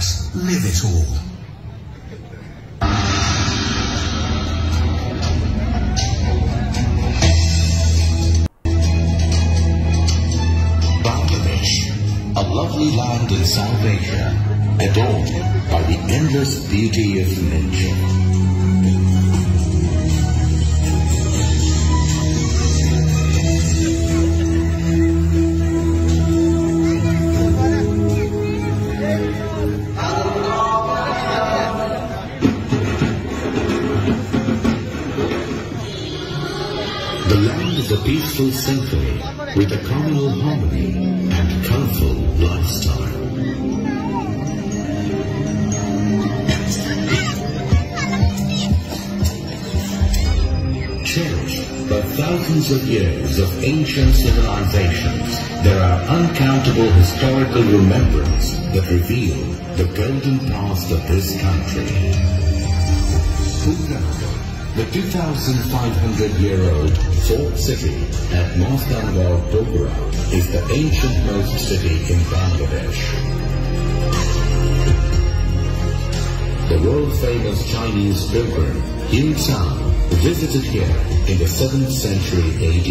us live it all. A lovely land in South Asia, adorned by the endless beauty of nature. The land is a peaceful symphony with a communal harmony and colorful lifestyle. Cherished by thousands of years of ancient civilizations, there are uncountable historical remembrances that reveal the golden past of this country. The 2,500-year-old fort city at Mostanwar Dogra is the ancient-most city in Bangladesh. The world-famous Chinese pilgrim Yin San visited here in the 7th century AD.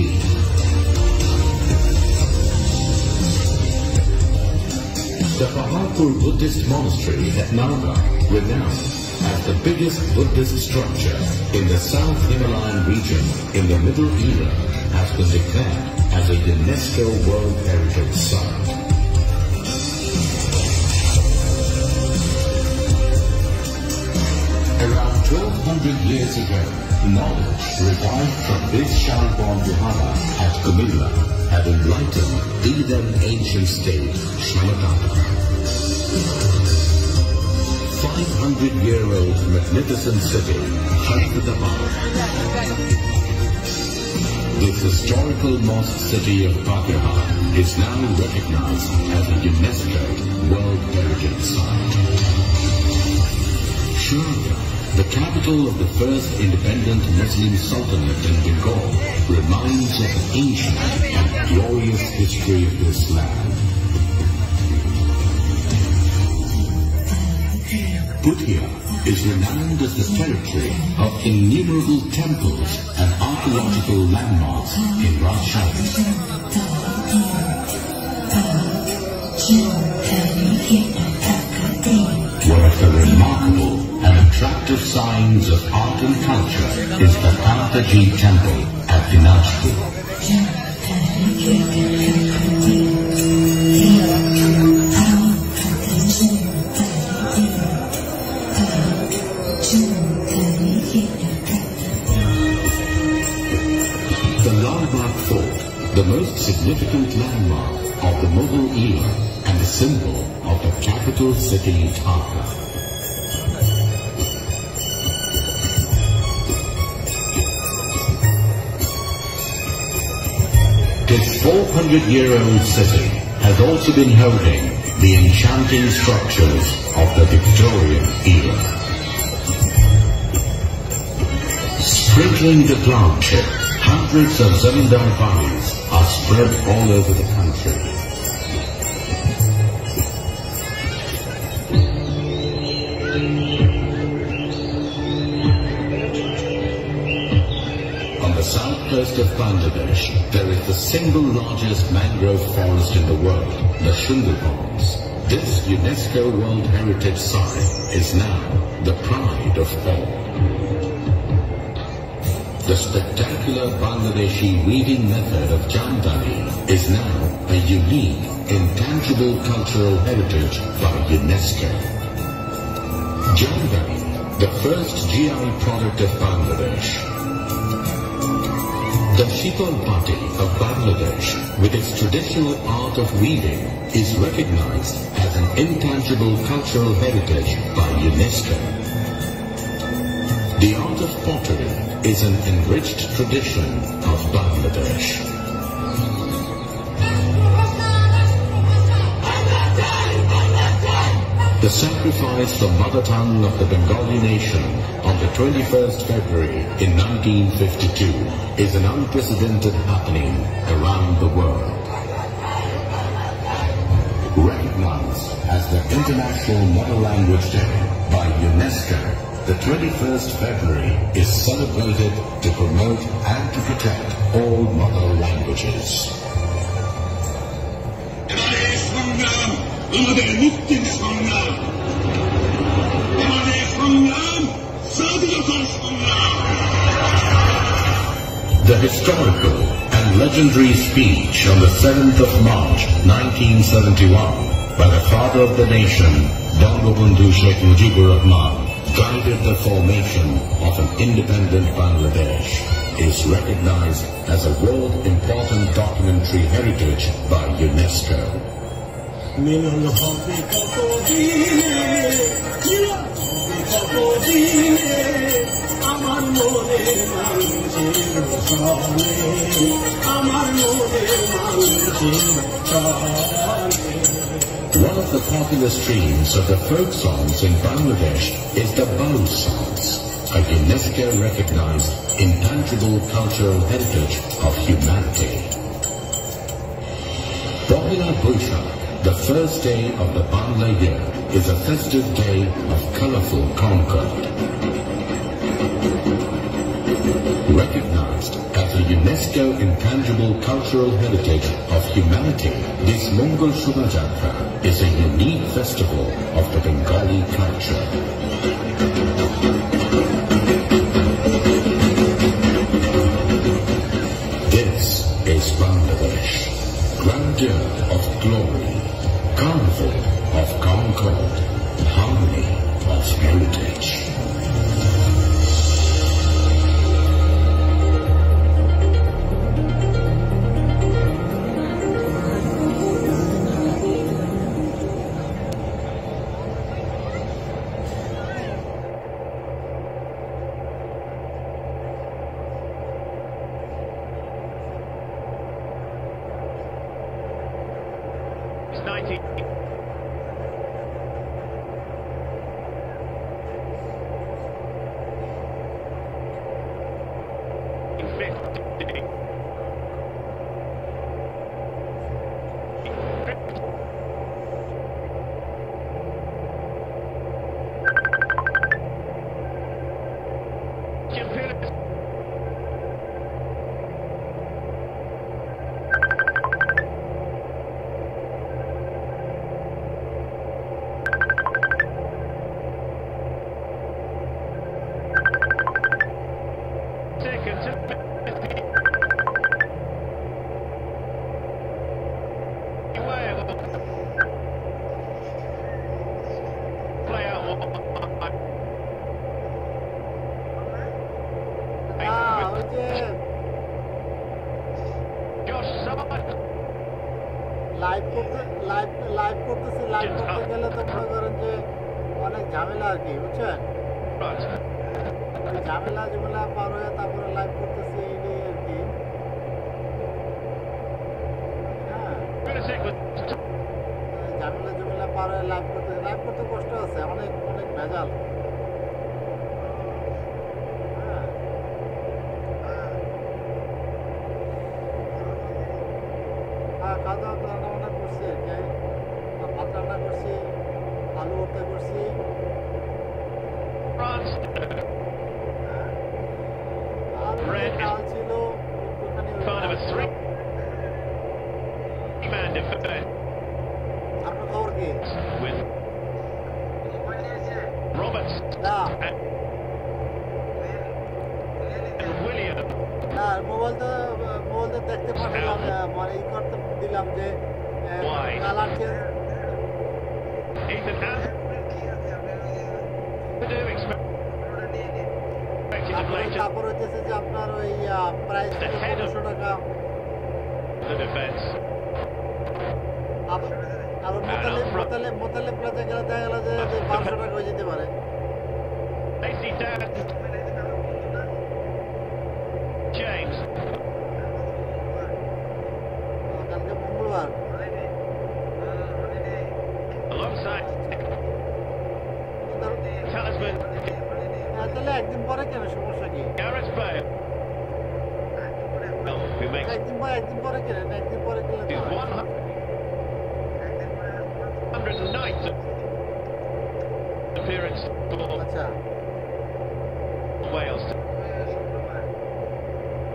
The Paharpur Buddhist monastery at Naga, renowned as the biggest Buddhist structure in the South Himalayan region in the Middle Era, has been declared as a UNESCO World Heritage Site. Around 1200 years ago, knowledge revived from this Shalbon Vihara at Kumilla had enlightened the then ancient state, Shamataka. 500-year-old magnificent city, Hyderabad. This historical mosque city of Baghdad is now recognized as a UNESCO World Heritage Site. Sharjah, the capital of the first independent Muslim Sultanate in Bengal, reminds of the ancient and glorious history of this land. Bhutia is renowned as the territory of innumerable temples and archaeological landmarks in Rajshahi. One of the remarkable and attractive signs of art and culture is the Kanataji Temple at Dinajpur. The most significant landmark of the Mughal era and a symbol of the capital city Dhaka. This 400-year-old city has also been holding the enchanting structures of the Victorian era. Sprinkling the township, hundreds of zamindar baris are spread all over the country. On the south coast of Bangladesh, there is the single largest mangrove forest in the world, the Sundarbans. This UNESCO World Heritage Site is now the pride of all. The spectacular Bangladeshi weaving method of Jamdani is now a unique, intangible cultural heritage by UNESCO. Jamdani, the first GI product of Bangladesh. The Shikol Pati of Bangladesh, with its traditional art of weaving, is recognized as an intangible cultural heritage by UNESCO. The art of pottery is an enriched tradition of Bangladesh. The sacrifice the mother tongue of the Bengali nation on the 21st February in 1952 is an unprecedented happening around the world. Recognized as the International Mother Language Day by UNESCO, the 21st February is celebrated to promote and to protect all mother languages. The historical and legendary speech on the 7th of March 1971 by the father of the nation, Bangabandhu Sheikh Mujibur Rahman, guided the formation of an independent Bangladesh, is recognized as a world important documentary heritage by UNESCO. One of the popular streams of the folk songs in Bangladesh is the WAL songs, a UNESCO-recognized intangible cultural heritage of humanity. Pohila Boishakh, the first day of the Bangla year, is a festive day of colorful concord. Recognized as a UNESCO intangible cultural heritage of humanity, this Mongol Shubhajatra is a unique festival of the Bengali culture. This is Bangladesh, grandeur of glory, carnival of concord, harmony of heritage. Is 100 nights appearance for আচ্ছা Wales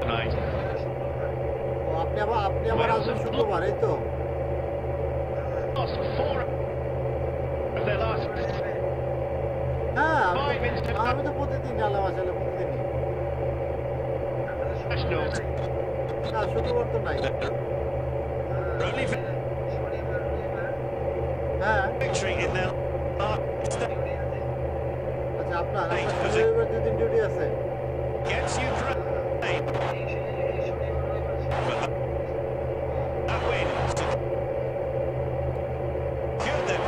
tonight. ও আপনি আবার আসবেন শুক্রবার এই তো Lost 4 of their last হ্যাঁ 5 international. আমি তো প্রতিদিন আলাম আসলে প্রতিদিনই না শুক্রবার তো নাই Only হ্যাঁ victory in their আচ্ছা আপনার শনিবার 2 দিন ডিউটি আছে against Ukraine. That win secured them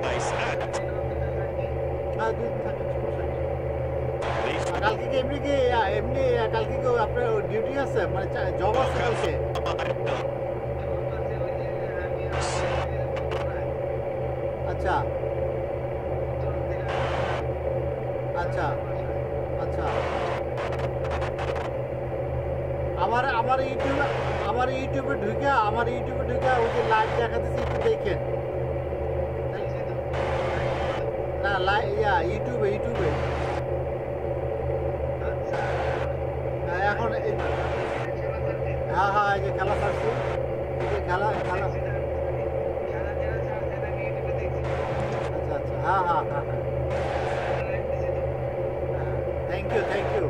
place at না 2 দিন থাকে সমস্যা নেই these কালকে কি এমনি কালকে কি আপনার ডিউটি আছে মানে জব আছে কালকে আচ্ছা আচ্ছা আচ্ছা আমার ইউটিউবে ঢুকে ওই যে লাইভ দেখাতেছি একটু দেখেন না ইউটিউবে এখন হ্যাঁ এই যে খেলা ছাড়ছি খেলা আচ্ছা হ্যাঁ থ্যাংক ইউ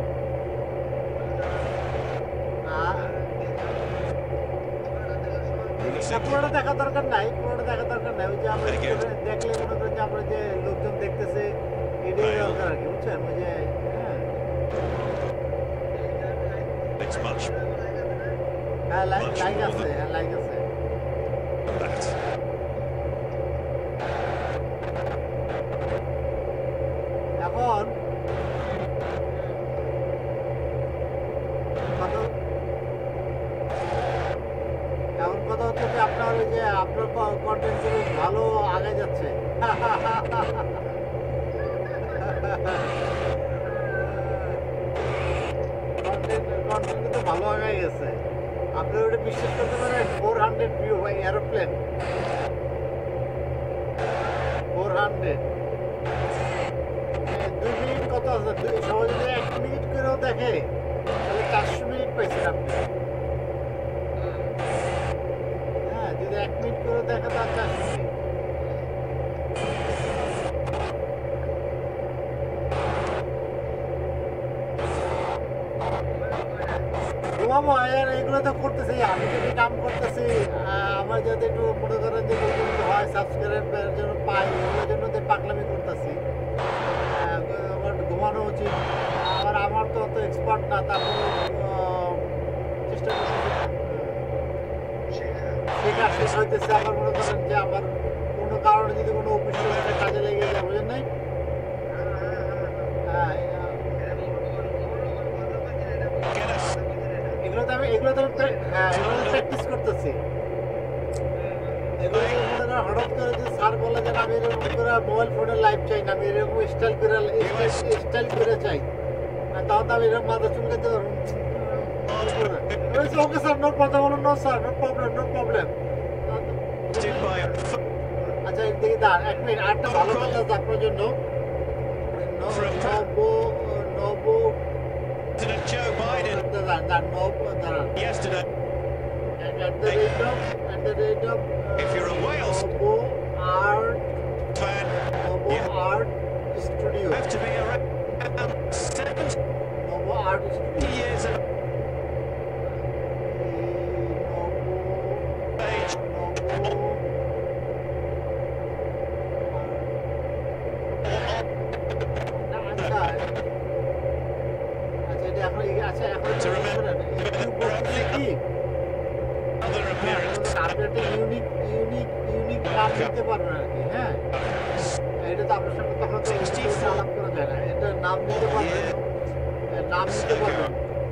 পুরোটা দেখা দরকার নাই ওই যে আমরা দেখলে মনে করেন যে আমরা যে লোকজন দেখতেছে এটাই দরকার আর কি বুঝছেন ওই যে হ্যাঁ লাইক আছে এখন কথা হচ্ছে যে আপনার ওই যে আপনার কন্টেন্ট ভালো আগে যাচ্ছে কন্টেন্ট কিন্তু ভালো আগে গেছে আপনি ওটা বিশ্বাস করতে পারেন 400 ভিউ ভাই এরোপ্লেন 400 2 মিনিট কত আছে সবাই যদি 1 মিনিট করেও দেখে তাহলে 400 মিনিট পাইছেন আপনি হ্যাঁ যদি 1 মিনিট করে দেখে তার 400 মিনিট এগুলো তো করতেছি আমি যদি কাম করতেছি আমার যাতে একটু মনে করেন যে হয় সাবস্ক্রাইবের জন্য পাই ওগুলোর জন্য তো পাগলামি করতেছি আমার ঘুমানো উচিত আমার তো অত এক্সপার্ট না তারপর চেষ্টা করতেছি শেষ হইতেছে আমার মনে করেন যে আমার কোনো কারণে যদি কোনো অফিস কাজে লেগে যায় বুঝেন নাই এগুলো তো প্র্যাকটিস করতেছি হঠাৎ করে যে স্যার বলে যে আমি এরকম করে মোবাইল ফোনে লাইভ চাই না আমি এরকম স্টাইল করে চাই তখন তো আমি এরকম মাথা চুলকাতে ওকে স্যার নো কথা বলুন নো স্যার নো প্রবলেম আচ্ছা এর দিকে দাঁড় 1 মিনিট আরেকটা ভালো কথা আছে আপনার জন্য President Joe Biden yesterday. At the rate of If you're a Wales fan, Art Studio. you have to be around 70 Art Studio. years of age. To remember other appearance. আপনি একটা ইউনিক নাম দিতে পারবেন আর কি হ্যাঁ এটা তো আপনার সঙ্গে তখন তো আলাপ করা যায় না এটা নাম দিতে পারবেন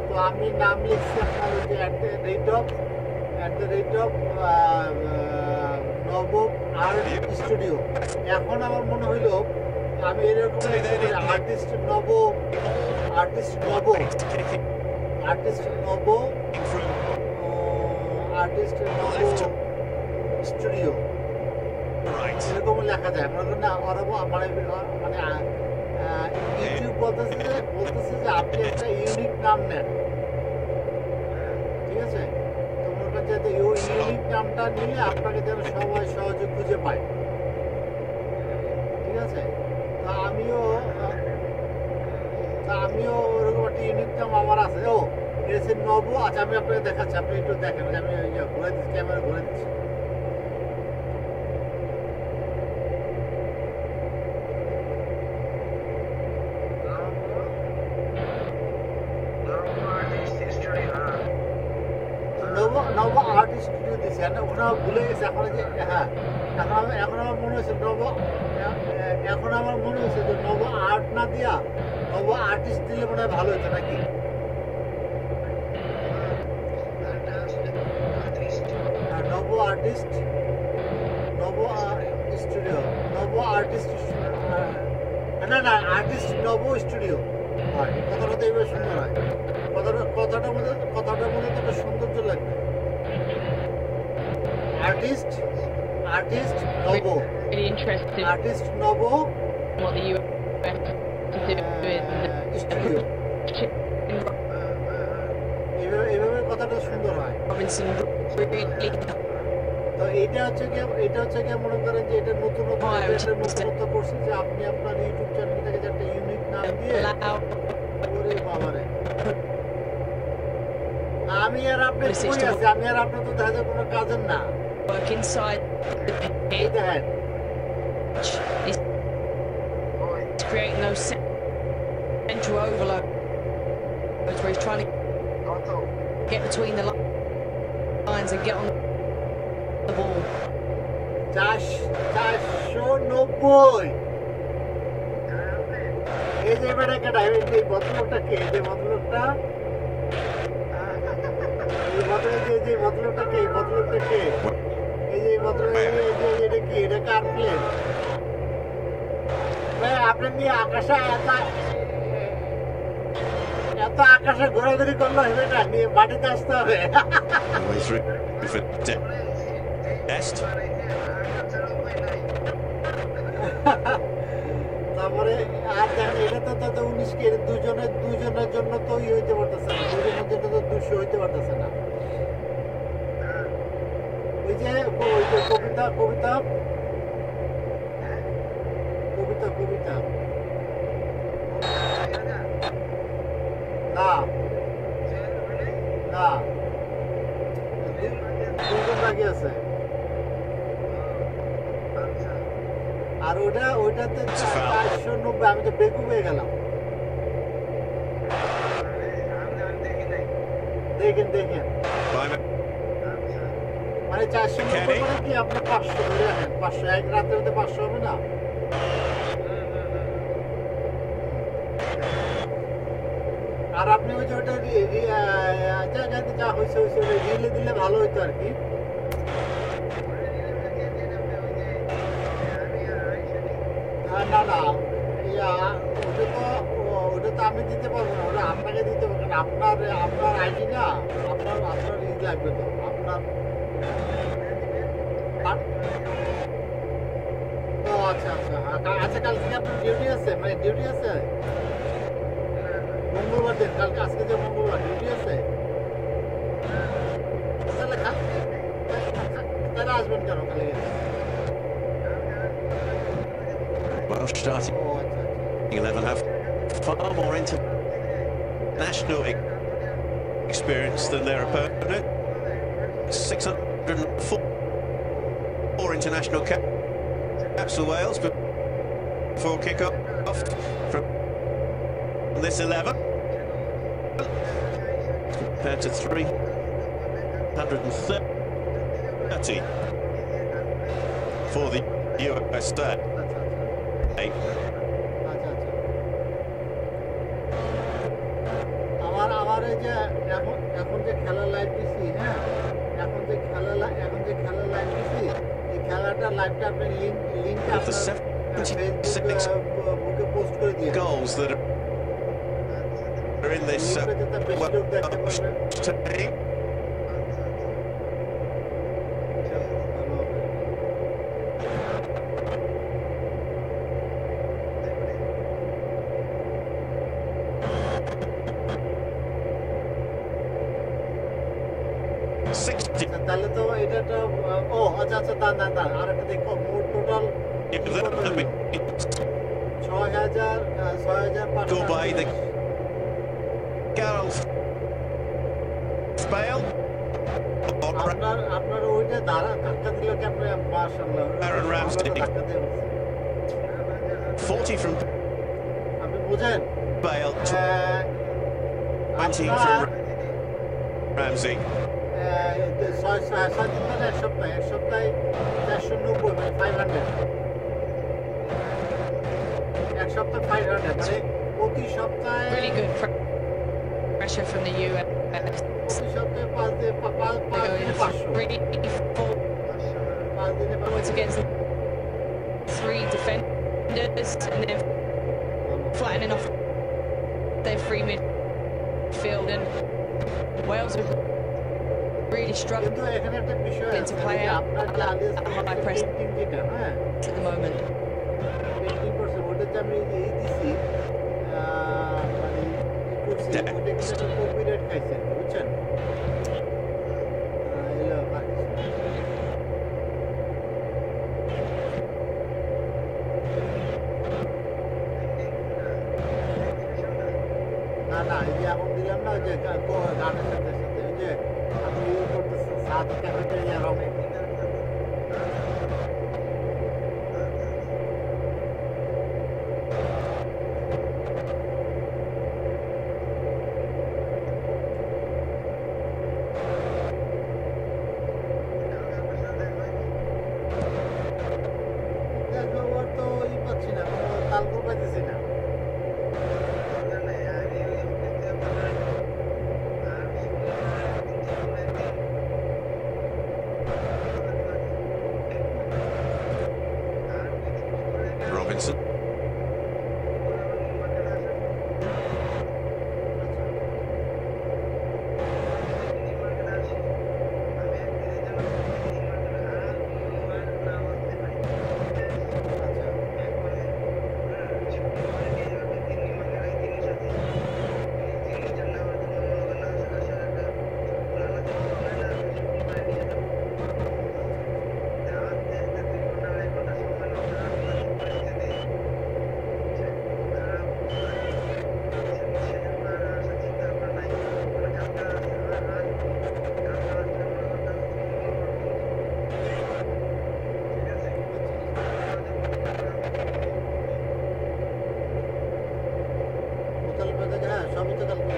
তো আমি নাম লিখছি আপনার ওই যে at the rate of নবম আর্ট স্টুডিও এখন আমার মনে হইলো আমি এরকম আর্টিস্ট নব স্টুডিও Right. এরকমও লেখা যায় মনে করেন না ওরা মানে মানে ইউটিউব বলতেছে যে আপনি একটা ইউনিক নাম নেন, ঠিক আছে? তো মনে করেন যে ইউনিক নামটা নিলে আপনাকে যেন সবাই সহজে খুঁজে পায়, ঠিক আছে? তা আমিও ওরকম একটা ইউনিক নাম আমার আছে। ও এসে নব, আচ্ছা আমি আপনাকে দেখাচ্ছি, আপনি একটু দেখেন, আমি ঘুরে দিচ্ছি, ক্যামেরা ঘুরে দিচ্ছি। নব আর্ট স্টুডিও দিচ্ছে, ওখানে ভুলে গেছে এখন যে, হ্যাঁ এখন আমার মনে হয়েছে এখন আমার মনে হয়েছে যে নব আর্ট না দিয়া নব আর্টিস্ট দিলে মনে হয় ভালো হতো নাকি? নব আর্টিস্ট, নব স্টুডিও, নব আর্টিস্ট, না আর্টিস্ট নব স্টুডিও হয়। কথাটা তো এবার সুন্দর হয়, কথাটার মধ্যে তো একটা সৌন্দর্য লাগবে। আর্টিস্ট নব, Really interested আর্টিস্ট নব in what the US to do with studio, এইভাবে কথাটা সুন্দর হয়। Robinson really তো এটা হচ্ছে কি মনে করেন যে এটা নতুনত্ব করছে যে আপনি আপনার ইউটিউব চ্যানেলটাকে যে একটা ইউনিক নাম দিয়ে, allow ওরে বাবারে, আমি আর আপনি কই আছি? আমি আর আপনি তো দেখা যায় কোনো কাজের না। work inside the এই pitch. দেখেন It's creating those central overloads where he's trying to get between the lines and get on the ball. 490। এই যে এবারে কেটা, এই ভদ্রলোকটা কে? এই যে ভদ্রলোকটা কে? এই যে এটা কি? এটা কার প্লেন? ভাই আপনি নিয়ে আকাশে এত আকাশে ঘোরাঘুরি করলে হবে না, নিয়ে মাটিতে আসতে হবে। Way through for test. তারপরে আর দেখেন এটা তো 19 কে দুজনের জন্য তো হইতে পারতেছে না, দুজনের জন্য তো 200 হইতে পারতেছে না। ওই যে কবিতা না দুজন বাকি আছে। আর ওইটাতে 490, আমি তো বেকু হয়ে গেলাম। দেখেন মানে 490 মানে কি আপনার 500 ধরে রাখেন, 500 এক রাতের মধ্যে 500 হবে না? আর আপনি ওই যে ওটা যা হয়েছে রিলে দিলে ভালো হইতো আর কি। না ওটা তো আমি দিতে পারবো না, ওটা আপনাকে দিতে পারবো না। আপনার আইডি না, আপনার লাগবে তো আপনার। ও আচ্ছা কাল থেকে আপনার ডিউটি আছে, মানে ডিউটি আছে মঙ্গলবার দিন, কালকে আজকে যে মঙ্গলবার ডিউটি আছে, তাহলে আসবেন কেন কালকে? Well, starting 11 have far more international experience than their opponent. 604 international caps for Wales before kick-off from this 11 compared to 330 for the USA. আমার এই যে এখন যে খেলা লাইভ দিছি, হ্যাঁ এখন যে খেলা লাইভ দিছি, এই খেলাটা লাইভটা আপনি লিংকটা ফেসবুকে পোস্ট করে দিয়ে goals that are in this team. আচ্ছা তাহলে তো এটা একটা ও আচ্ছা আচ্ছা দাঁড়ান আর একটা দেখো মোট total Go by the Gareth Bale. আপনার ওইটা ধাক্কা দিল কি আপনি মাশাআল্লাহ Aaron Ramsey. 40 from আপনি বুঝেন Bale. 20 from Ramsey. এক সপ্তাহে 490 মানে 500 এক সপ্তাহে 500 মানে প্রতি সপ্তাহে Really good pressure from the US. প্রতি সপ্তাহে 5 দিনে 500 3, 4 5 দিনে forwards against 3 defenders and then flattening off their free midfield, and Wales have really struggled কিন্তু এখানে একটা বিষয় আছে to play যে out আপনার যে high press পেন্টিং যেটা হ্যাঁ at the moment. পেন্টিং করছে ওটা যে আমি এই দিছি মানে করছি ওটা কিন্তু একটা কপিরাইট খাইছে বুঝছেন না এই যে এখন দিলাম না ওই যে গানের সাথে সাথে ওই যে আমি ইয়ে করতেছি সাথে ক্যাফেটেরিয়া রমে ওর তো ই পাচ্ছি না কোনো তালগোল পাইতেছি না Robinson. সবই তো কালকে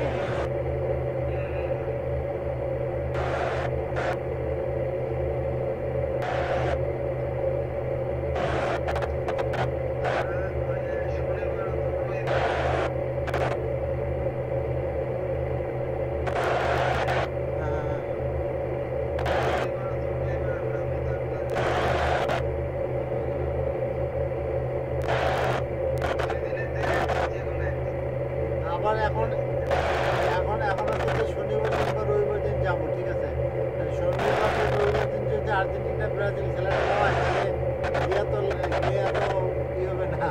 আবার এখন হচ্ছে শনিবার কিংবা রবিবার দিন যাবো ঠিক আছে শনিবার রবিবার দিন যদি আর্জেন্টিনা ব্রাজিল খেলাটা হয় তাহলে গিয়া তো কি হবে না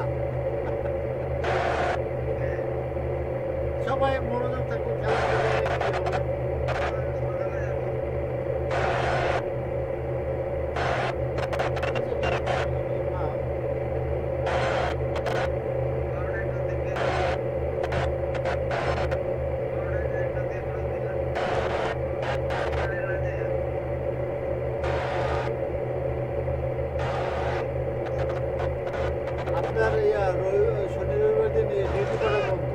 সবাই মনোযোগ থাকবে খেলা আপনার শনি রবিবার দিন ডিউটি করা বন্ধ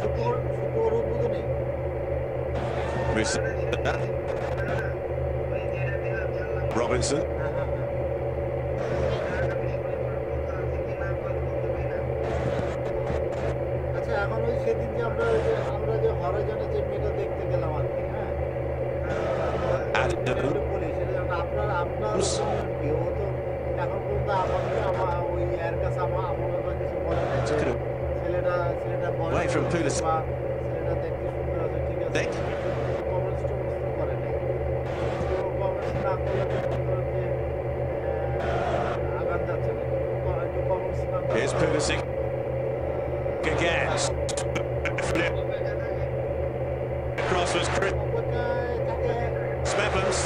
শুক্রবার উদ্বোধনী Robinson. আচ্ছা এখন ওই সেদিন যে আমরা যে হরাইজনে যে মেয়েটা দেখতে গেলাম আর কি হ্যাঁ বলি সেটা আপনার কি ও তো এখন পর্যন্ত আমার ওই এর কাছে আমার ব্যাপারে কিছু বলে নাই ছেলেটা ছেলেটা বয়স Away from Pulis. বা ছেলেটা দেখতে সুন্দর আছে ঠিক আছে Then কমেন্টস করে নাই কমেন্টস না করলে আগান যাচ্ছে না একটু কমেন্টস না here's Pulisic again. Cross was Chris Smepens.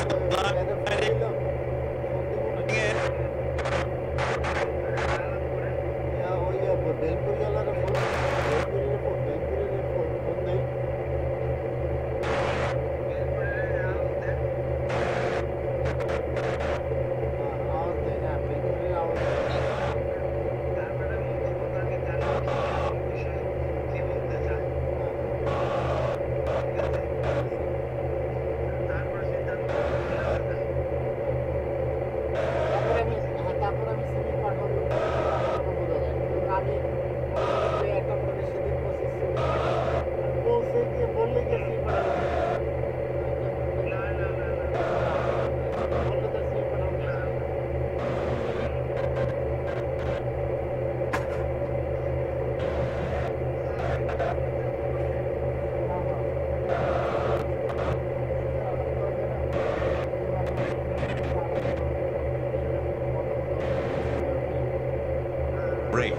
Ray.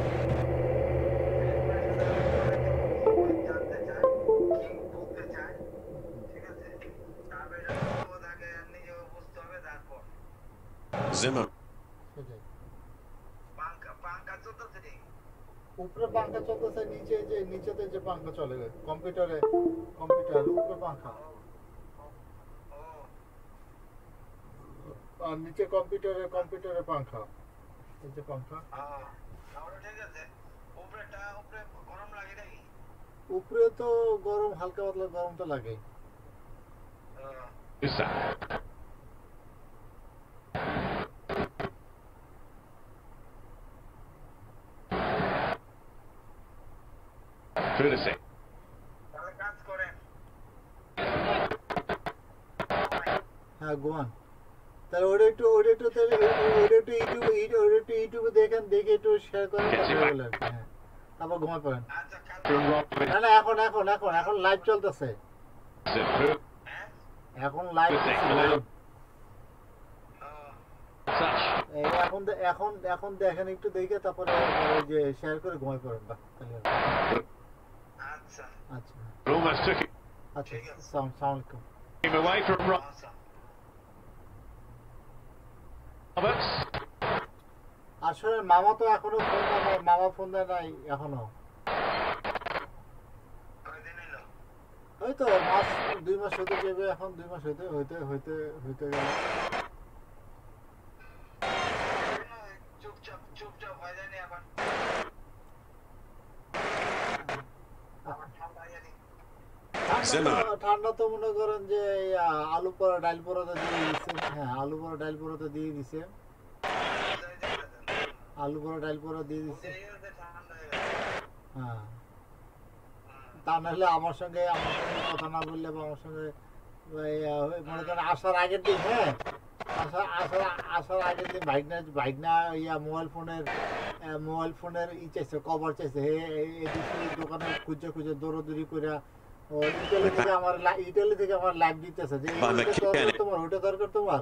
Zimmer. উপরে পাঙ্খা চলতেছে নিচেতে যে পাঙ্খা চলে কম্পিউটার উপরে পাঙ্খা আর নিচে কম্পিউটারে পাঙ্খা এই যে পাঙ্খা উপরে তো গরম হালকা পাতলা গরম তো লাগে Pulisic. হ্যাঁ গোয়ান তাহলে ওটা একটু ইউটিউবে দেখেন দেখে একটু শেয়ার করেন হ্যাঁ তারপর ঘুমায় পড়েন না এখন লাইভ চলতেছে এখন লাইভ এখন দেখেন একটু দেখে তারপরে যে শেয়ার করে ঘুমায় পড়েন আচ্ছা Almost took it. আচ্ছা আসসালামু আলাইকুম Away from Roberts. আসলে মামা তো এখনো ফোন দেয় নাই মামা ফোন দেয় নাই এখনো ওই তো 2 মাস হতে যাবে এখন 2 মাস হইতে গেল চুপচাপ হয়ে যায়নি এখন ঠান্ডা তো মনে করেন যে আলু পোড়া ডাল পোড়াতে দিয়ে দিচ্ছে হ্যাঁ আলু পোড়া ডাল পোড়াতে দিয়ে দিছে হ্যাঁ তা নাহলে আমার সঙ্গে কথা না বললে বা আমার সঙ্গে মনে করেন আসার আগের দিন হ্যাঁ আসার আগের দিন ভাইগনা মোবাইল ফোনের চাইছে কভার চাইছে দোকানে খুঁজে দৌড়দৌড়ি করে ইটালি থেকে আমার লাইভ দিতেছে যে তোমার ওইটা দরকার তোমার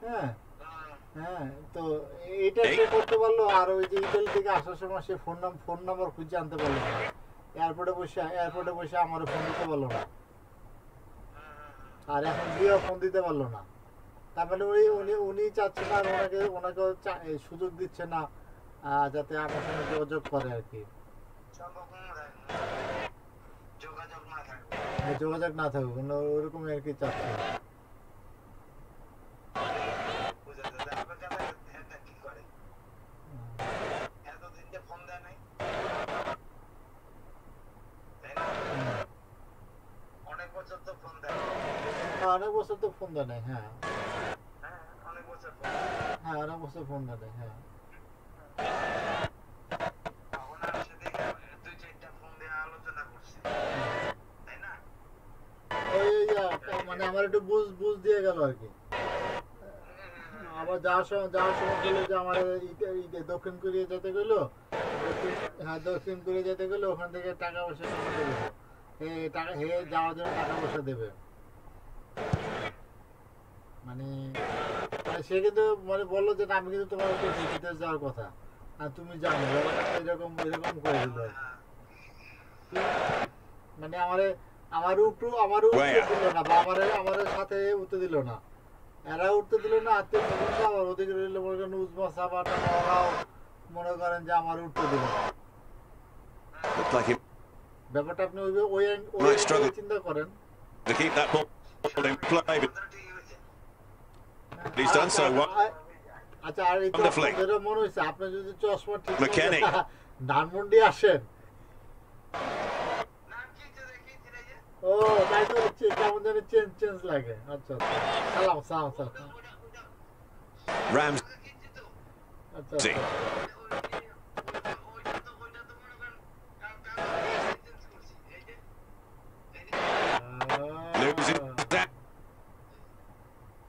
হ্যাঁ তো এটা করতে পারলো আর ওই যে ইটালি থেকে আসার সময় সে ফোন নাম্বার খুঁজে আনতে পারলো না এয়ারপোর্টে বসে আমার ফোন দিতে পারলো না আর এখন গিয়েও ফোন দিতে পারলো না তার মানে উনি চাচ্ছে না ওনাকে সুযোগ দিচ্ছে না যাতে আমার সঙ্গে যোগাযোগ করে আর কি যোগাযোগ না থাকুক ওরকম আর কি চাচ্ছে অনেক বছর তো ফোন দেয় নাই হ্যাঁ অনেক বছর ফোন দেয় হ্যাঁ মানে আমার একটু বুঝ দিয়ে গেল আর কি আবার যাওয়ার সময় বললো যে আমার দক্ষিণ কোরিয়া যেতে গেলো দক্ষিণ কোরিয়া যেতে গেলে ওখান থেকে টাকা পয়সা জমা দেবে, টাকা যাওয়ার জন্য টাকা পয়সা দেবে। মানে সে কিন্তু মানে বললো যে আমি কিন্তু তোমার বিদেশ যাওয়ার কথা, আর তুমি জানো এরকম এরকম করে দিল। মানে আমারও উঠতে দিল না, বা আমার সাথে উঠতে দিল না, এরা উঠতে দিল না। আত্মীয় স্বজন আবার ওদিকে রইল মনে করেন উজমা সাবাটা ওরাও মনে করেন যে আমার উঠতে দিল। ব্যাপারটা আপনি ওই চিন্তা করেন। আচ্ছা, আর এই যেটা মনে হয়েছে আপনি যদি চশমা ঠিক ধানমন্ডি আসেন, ও তাই তো কেমন জানি চেঞ্জ লাগে। আচ্ছা সালাম Rams. আচ্ছা Losing that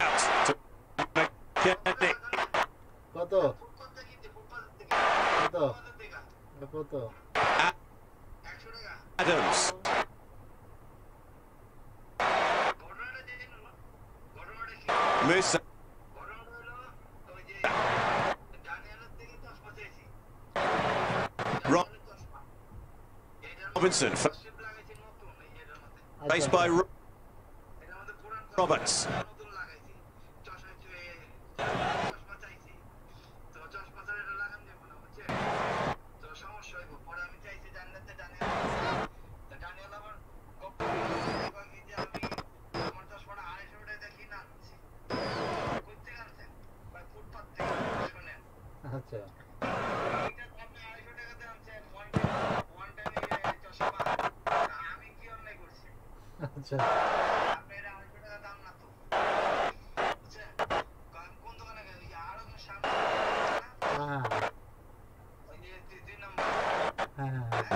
out to McKennie. কত Adams. Musa. Robinson. Faced by Roberts. আচ্ছা আচ্ছা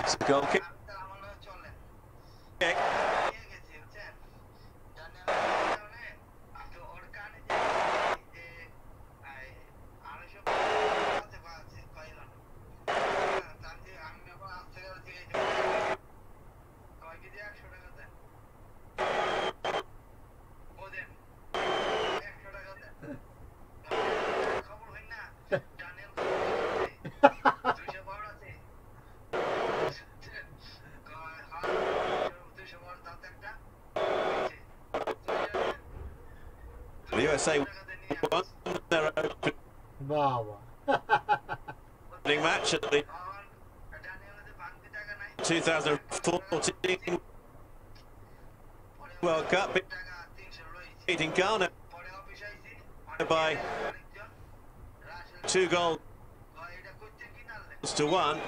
It's a goal kick. The USA won their opening match at the 2014 World Cup, beating Ghana by 2 goals to 1.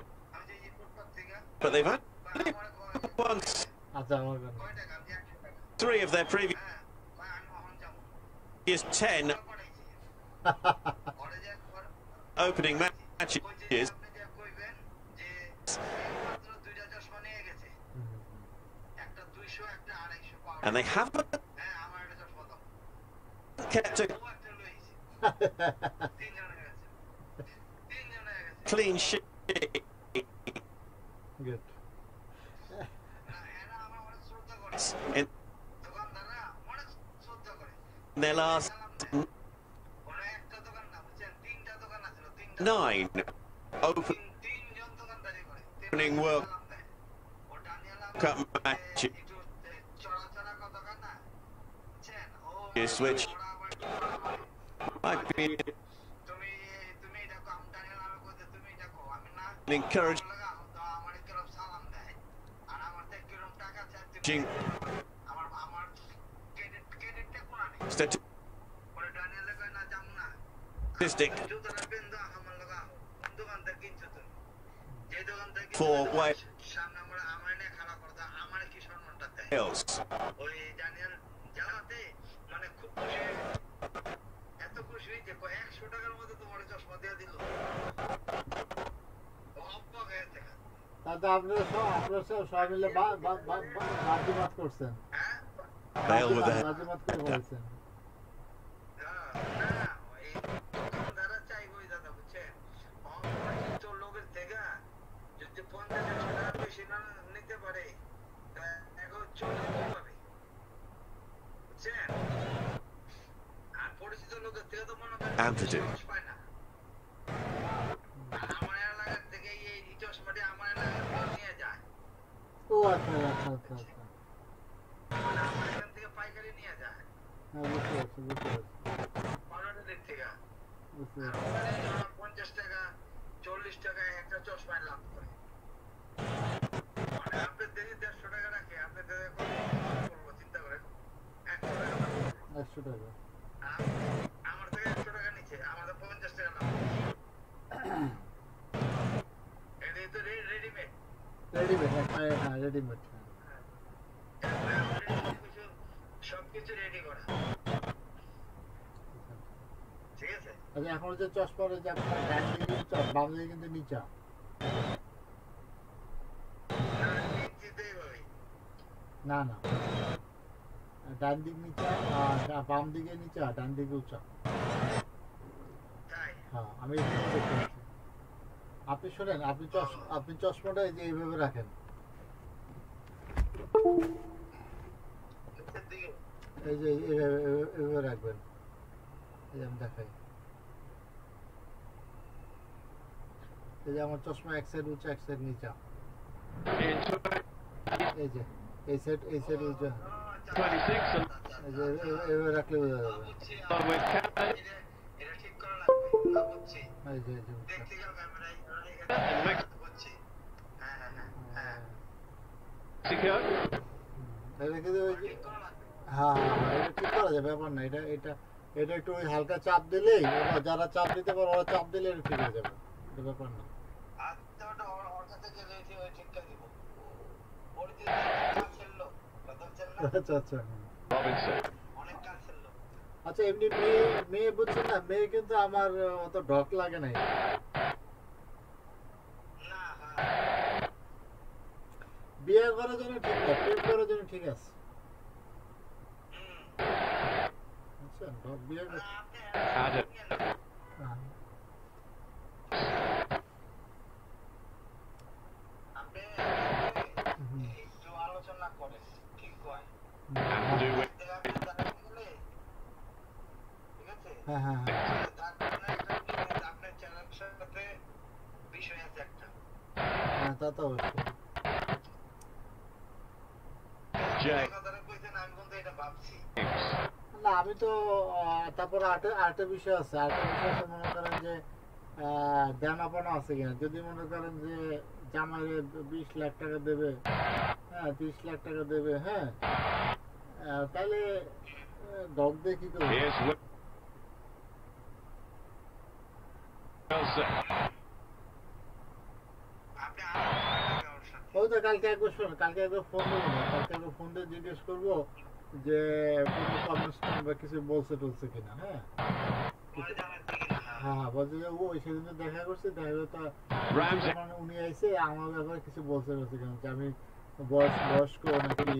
But they've had won 3 of their previous 10 opening matches. And they haven't kept a clean sheet. Good. In their last 9 opening World Cup matches, which might be encouraging statistic for Wales. তাতে আপনারা সবাই মিলে বাজিমাত করছেন, বাজিমাত করে বলছেন। bound to do. ও আচ্ছা আচ্ছা আচ্ছা আচ্ছা হ্যাঁ বুঝতে পারছি বুঝতে পারছি একশো টাকা রেডিমেড হ্যাঁ রেডিমেড আচ্ছা এখন যে চশমার যে আপনার ডান দিকে উঁচা বাম দিকে কিন্তু নিচা না না ডান দিক নিচা বাম দিকে নিচা ডান দিকে উঁচা হ্যাঁ আমি এখানে দেখতে পাচ্ছি আপনি শোনেন আপনি চশমাটা এই যে এইভাবে রাখেন এই যে এইভাবে রাখবেন এই যে আমি দেখাই এই যে আমার চশমা এক সাইড উঁচা এক সাইড নিচা এই যে এই সাইড উঁচা এই যে এইভাবে রাখলে বোঝা যাবে এই যে রেখে দেবে হ্যাঁ এটা ঠিক করা যাবে ব্যাপার না এটা এটা এটা একটু ওই হালকা চাপ দিলেই যারা চাপ দিতে পারে ওরা চাপ দিলে এটা ঠিক হয়ে যাবে এটা ব্যাপার না আচ্ছা আচ্ছা আচ্ছা এমনি মেয়ে বুঝছেন না মেয়ে কিন্তু আমার অত ঢক লাগে নাই বিয়ে করার জন্য ঠিক আছে প্রেম করার জন্য ঠিক আছে বুঝছেন ঢক বিয়ে আলোচনা করে ঠিক হয় হ্যাঁ হ্যাঁ আপনার চ্যানেলের সাথে বিষয় আছে একটা হ্যাঁ তা তো অবশ্যই না আমি তো তারপর আরেকটা বিষয় আছে মনে করেন যে দেনাপানা আছে কিনা যদি মনে করেন যে জামাইরে 20 লাখ টাকা দেবে হ্যাঁ 30 লাখ টাকা দেবে হ্যাঁ তাহলে ডগ দিয়ে কি করবে ওই তো কালকে একবার ফোন দেবো না কালকে একবার ফোন দিয়ে জিজ্ঞেস করবো যে কোনো কমেন্টস বা কিছু বলছে টলছে কিনা হ্যাঁ হ্যাঁ বলছে যে ও সেদিন দেখা করছে দেখা তো উনি আইসে আমার ব্যাপারে কিছু বলছে কিনা যে আমি বয়স্ক নাকি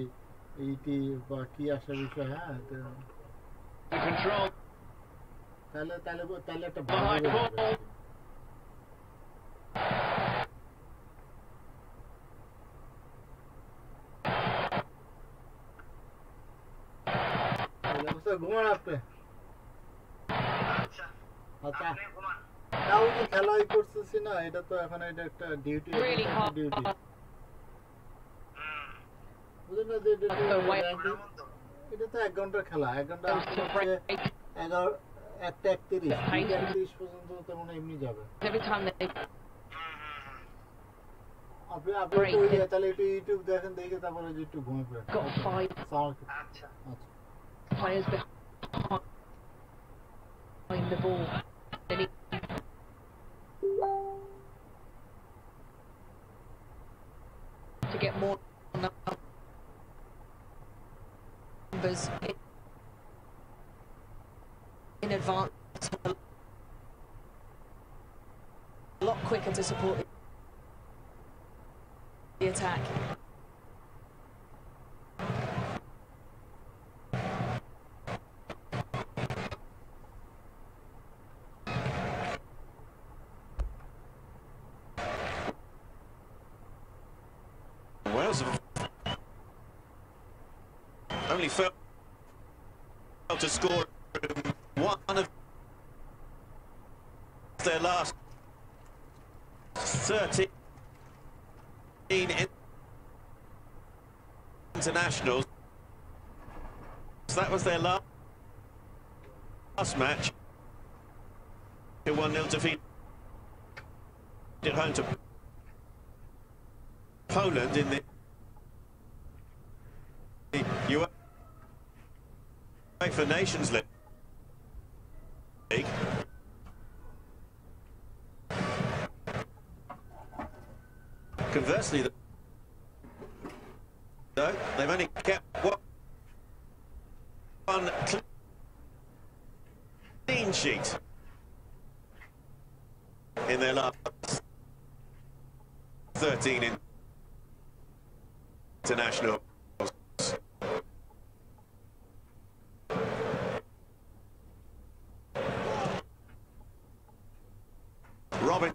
এইটি বা কি আসার বিষয় হ্যাঁ তাহলে একটা ভালো ঘুমান আপনি আচ্ছা তাও যে খেলাই করতেছি না এটা তো এখন এটা একটা ডিউটি ডিউটি বুঝলেন না যে এটা তো 1 ঘন্টার খেলা 1 ঘন্টা 1:31 পর্যন্ত তো মনে এমনি যাবে আপনি তাহলে একটু ইউটিউব দেখেন দেখে তারপরে একটু ঘুমিয়ে পড়েন আচ্ছা players behind the ball. They need to get more numbers in advance, a lot quicker to support the attack. Wales have only failed to score one of their last 13 internationals. So that was their last match. 1-0 defeat at home to Poland in the UEFA Nations League. Conversely, though, they've only kept one clean sheet in their last 13 internationals. Robin.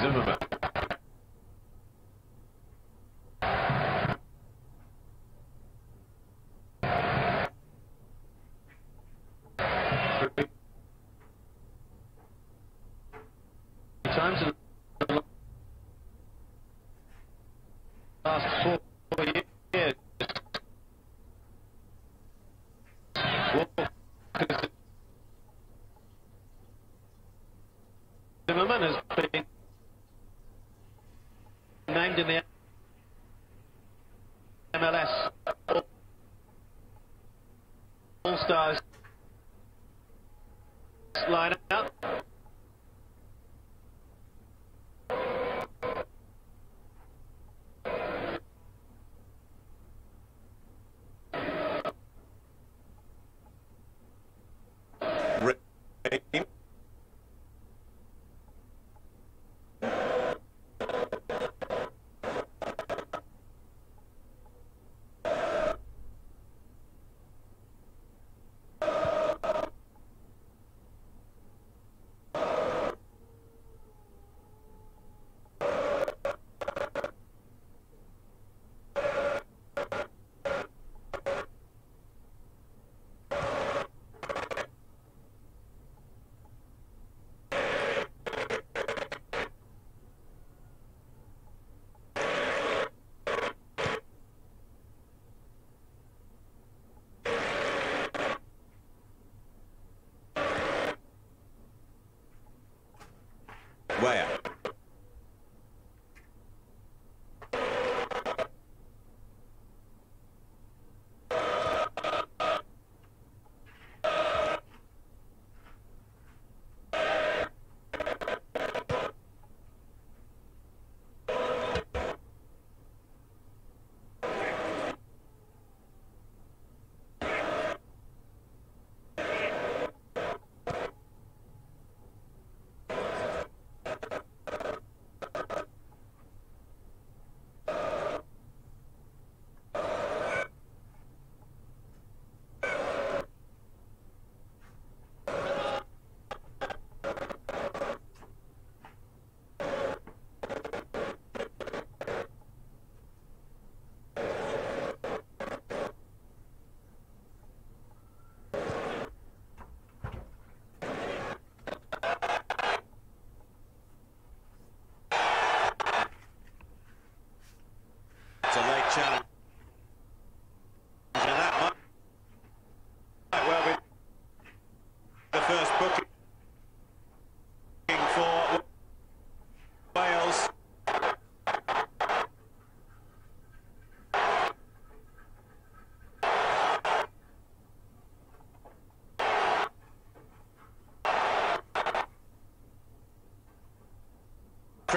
Zimmerman. Times in the last 4 years. Zimmerman has been named in the MLS All-Stars lineup. Where?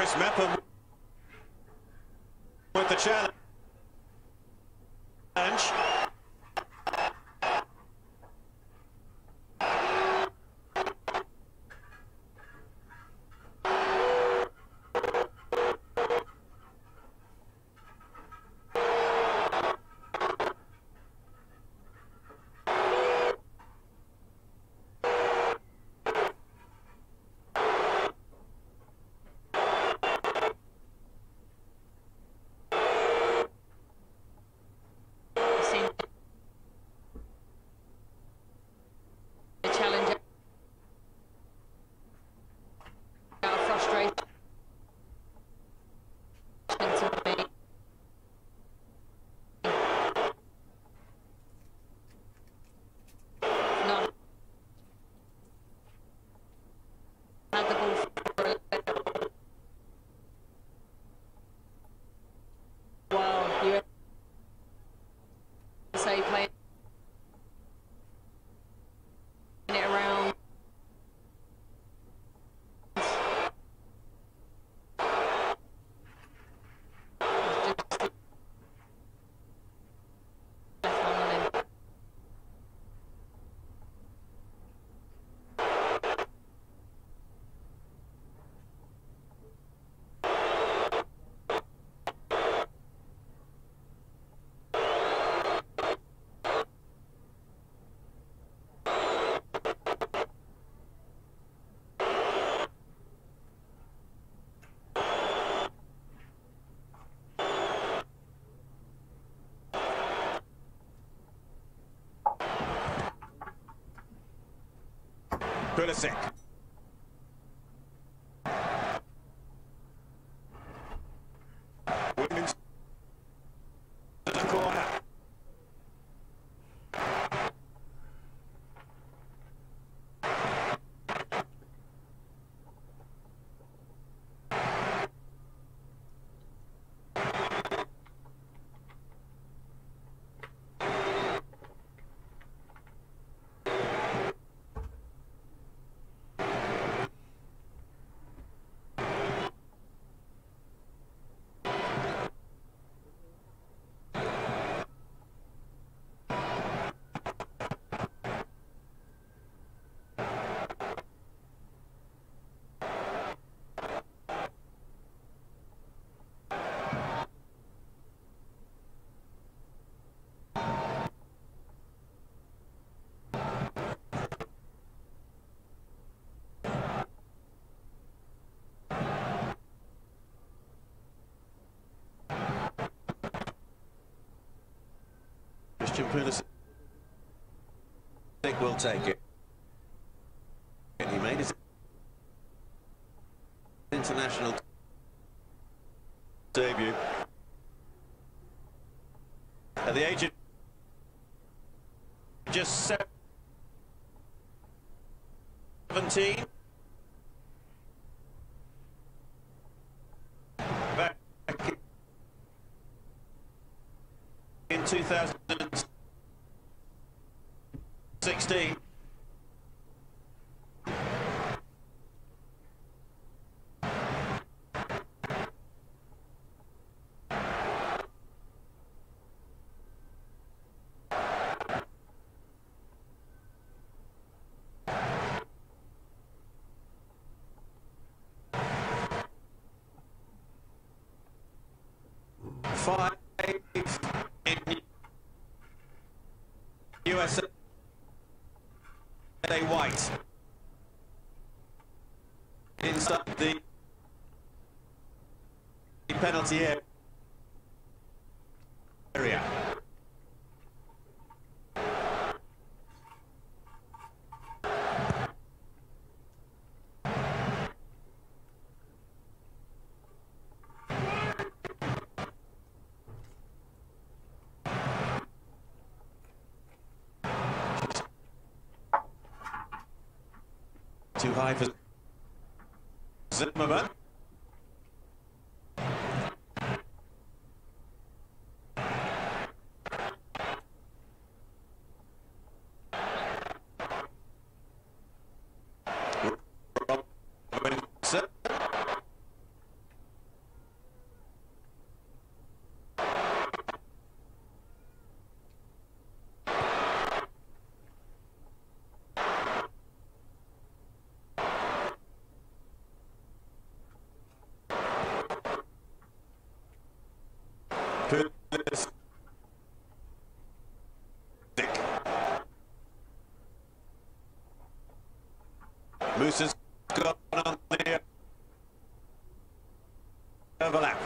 Chris Mepham with the challenge. Playing it around. Pulisic. Women's to the corner. Pulisic will take it. He made his international debut at the age of just 17. Back in 2016. Five in USA White inside the penalty area. Too high for Zimmerman. Robinson. to the stick. Moose's gone on the overlap.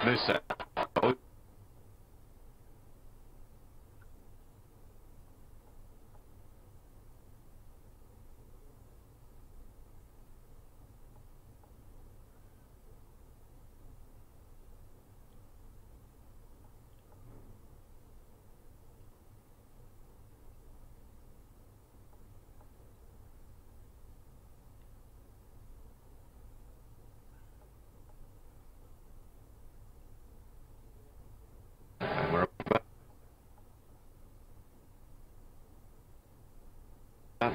Musa.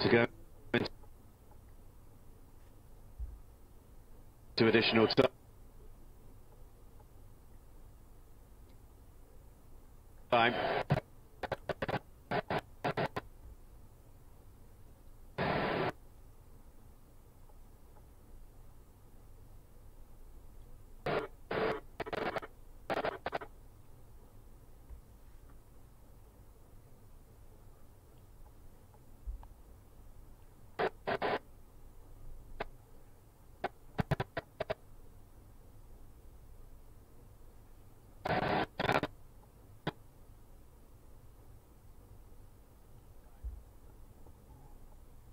To go into additional time.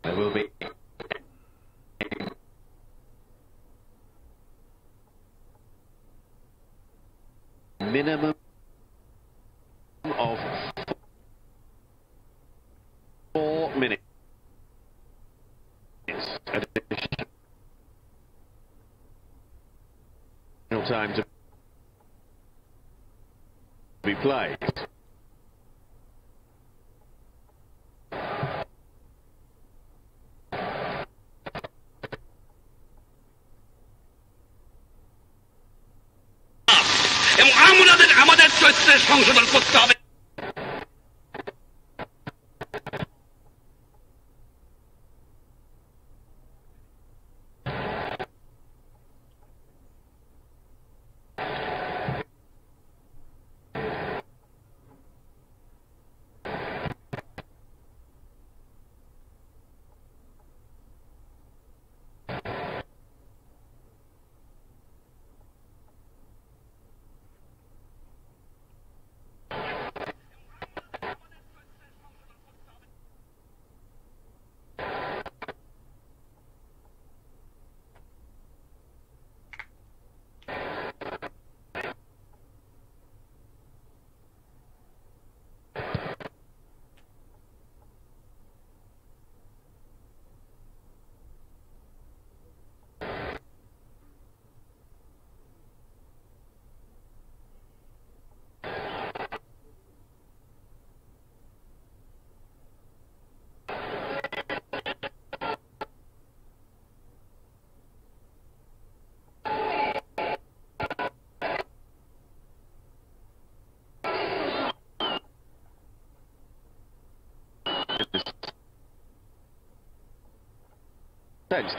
There will be minimum of 4 minutes additional time to plays. এবং আমাদের চরিত্রের সংশোধন করতে হবে।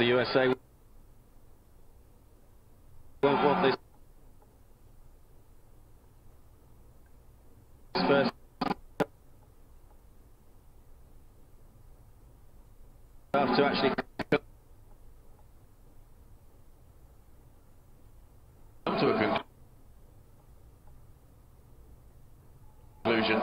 The USA won't want this first half to actually come to a conclusion.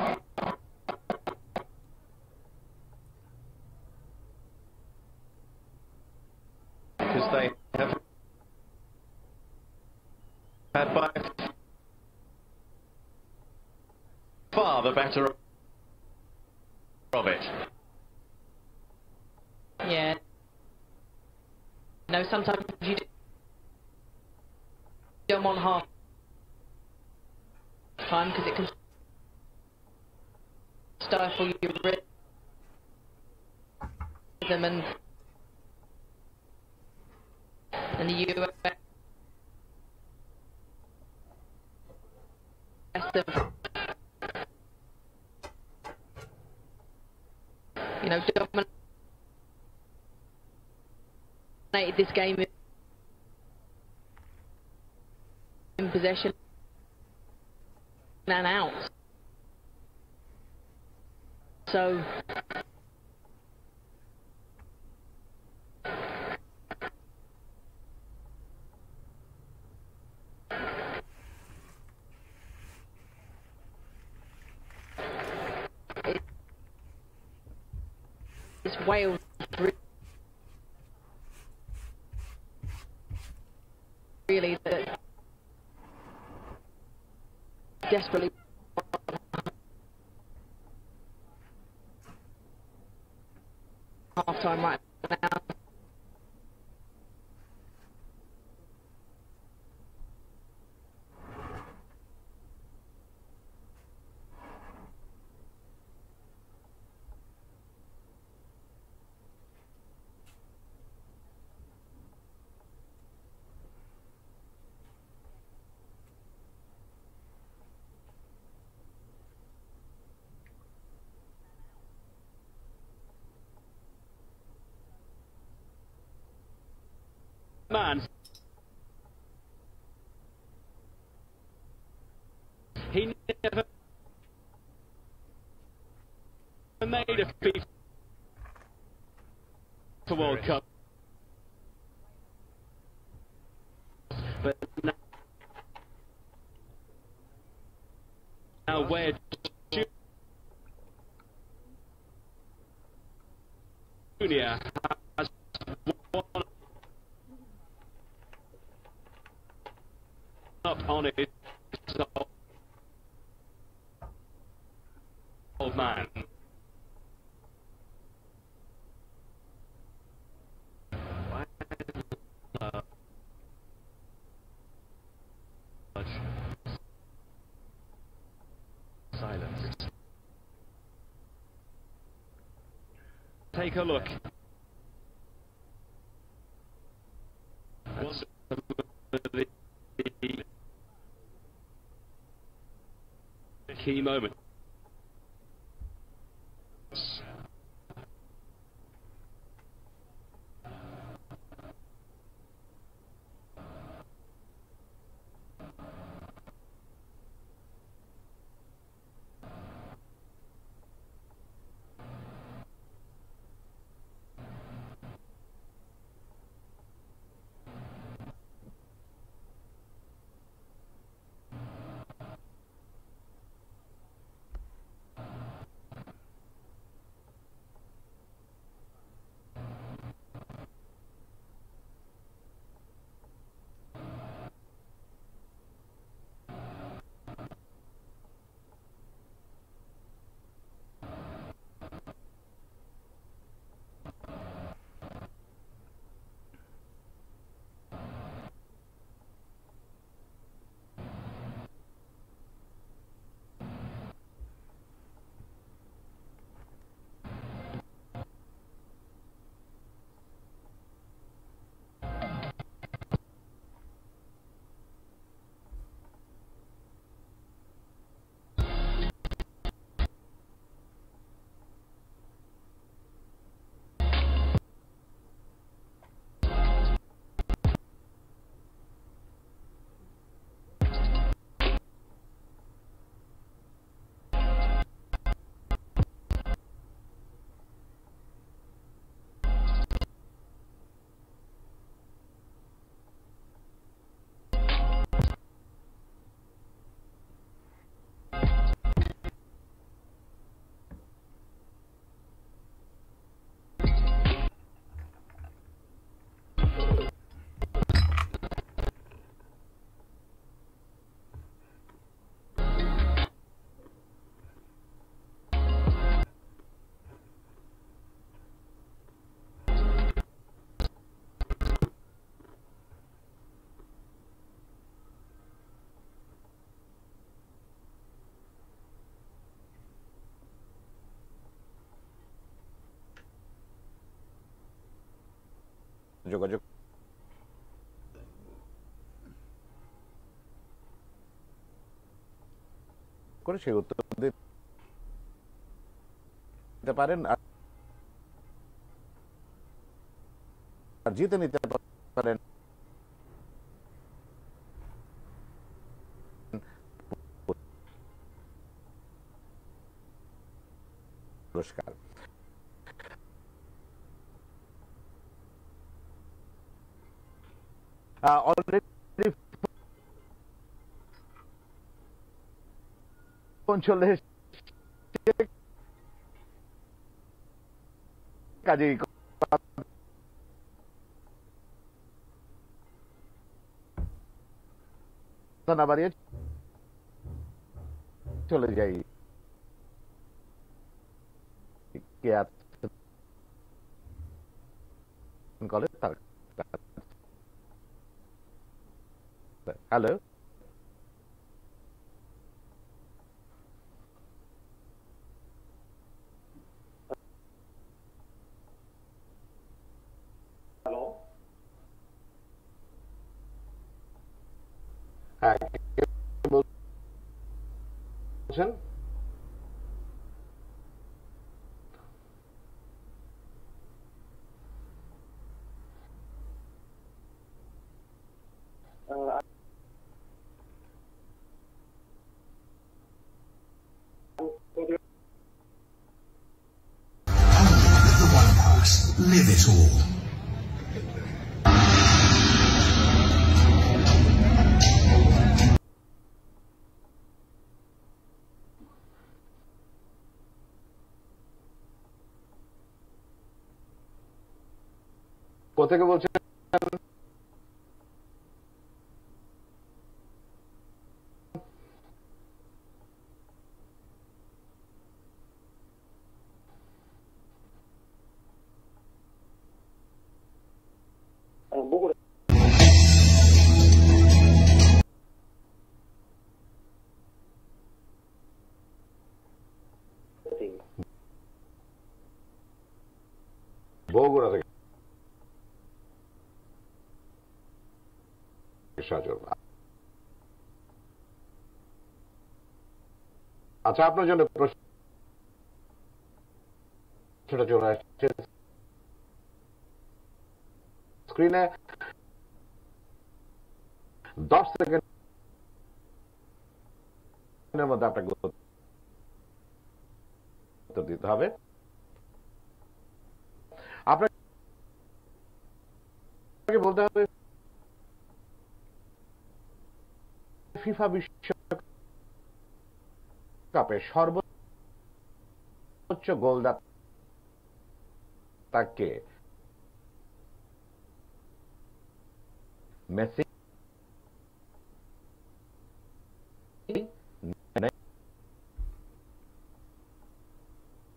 Because they have had by far the better of it. Yeah. No, sometimes you don't want half time because it can stifle your rhythm and the US have, you know, dominated this game in possession and out. So it's Wales really that desperately half time right now. Man, he never made a FIFA World Cup, but now where Junior has won up on it, old man. take a look at some of the key moments. যোগাযোগ করে সেই উত্তর দিতে পারেন আর জিতে নিতে পারেন পুরস্কার। অলরেডি ফোন চলে এসেছে, কাজেই না বাড়িয়ে চলে যাই কে আছেন কলে তার। হ্যালো, হ্যাঁ কে বলছেন? Live it all. কোথা থেকে বলছেন? বগুড়া থেকে সাজল। আচ্ছা, আপনার জন্য প্রশ্নটা চলে আসছে স্ক্রিনে। 10 সেকেন্ডের মধ্যে আপনাকে উত্তর দিতে হবে। আপনাকে বলতে হবে ফিফা বিশ্বকাপে সর্বোচ্চ গোলদাতা কে? মেসি,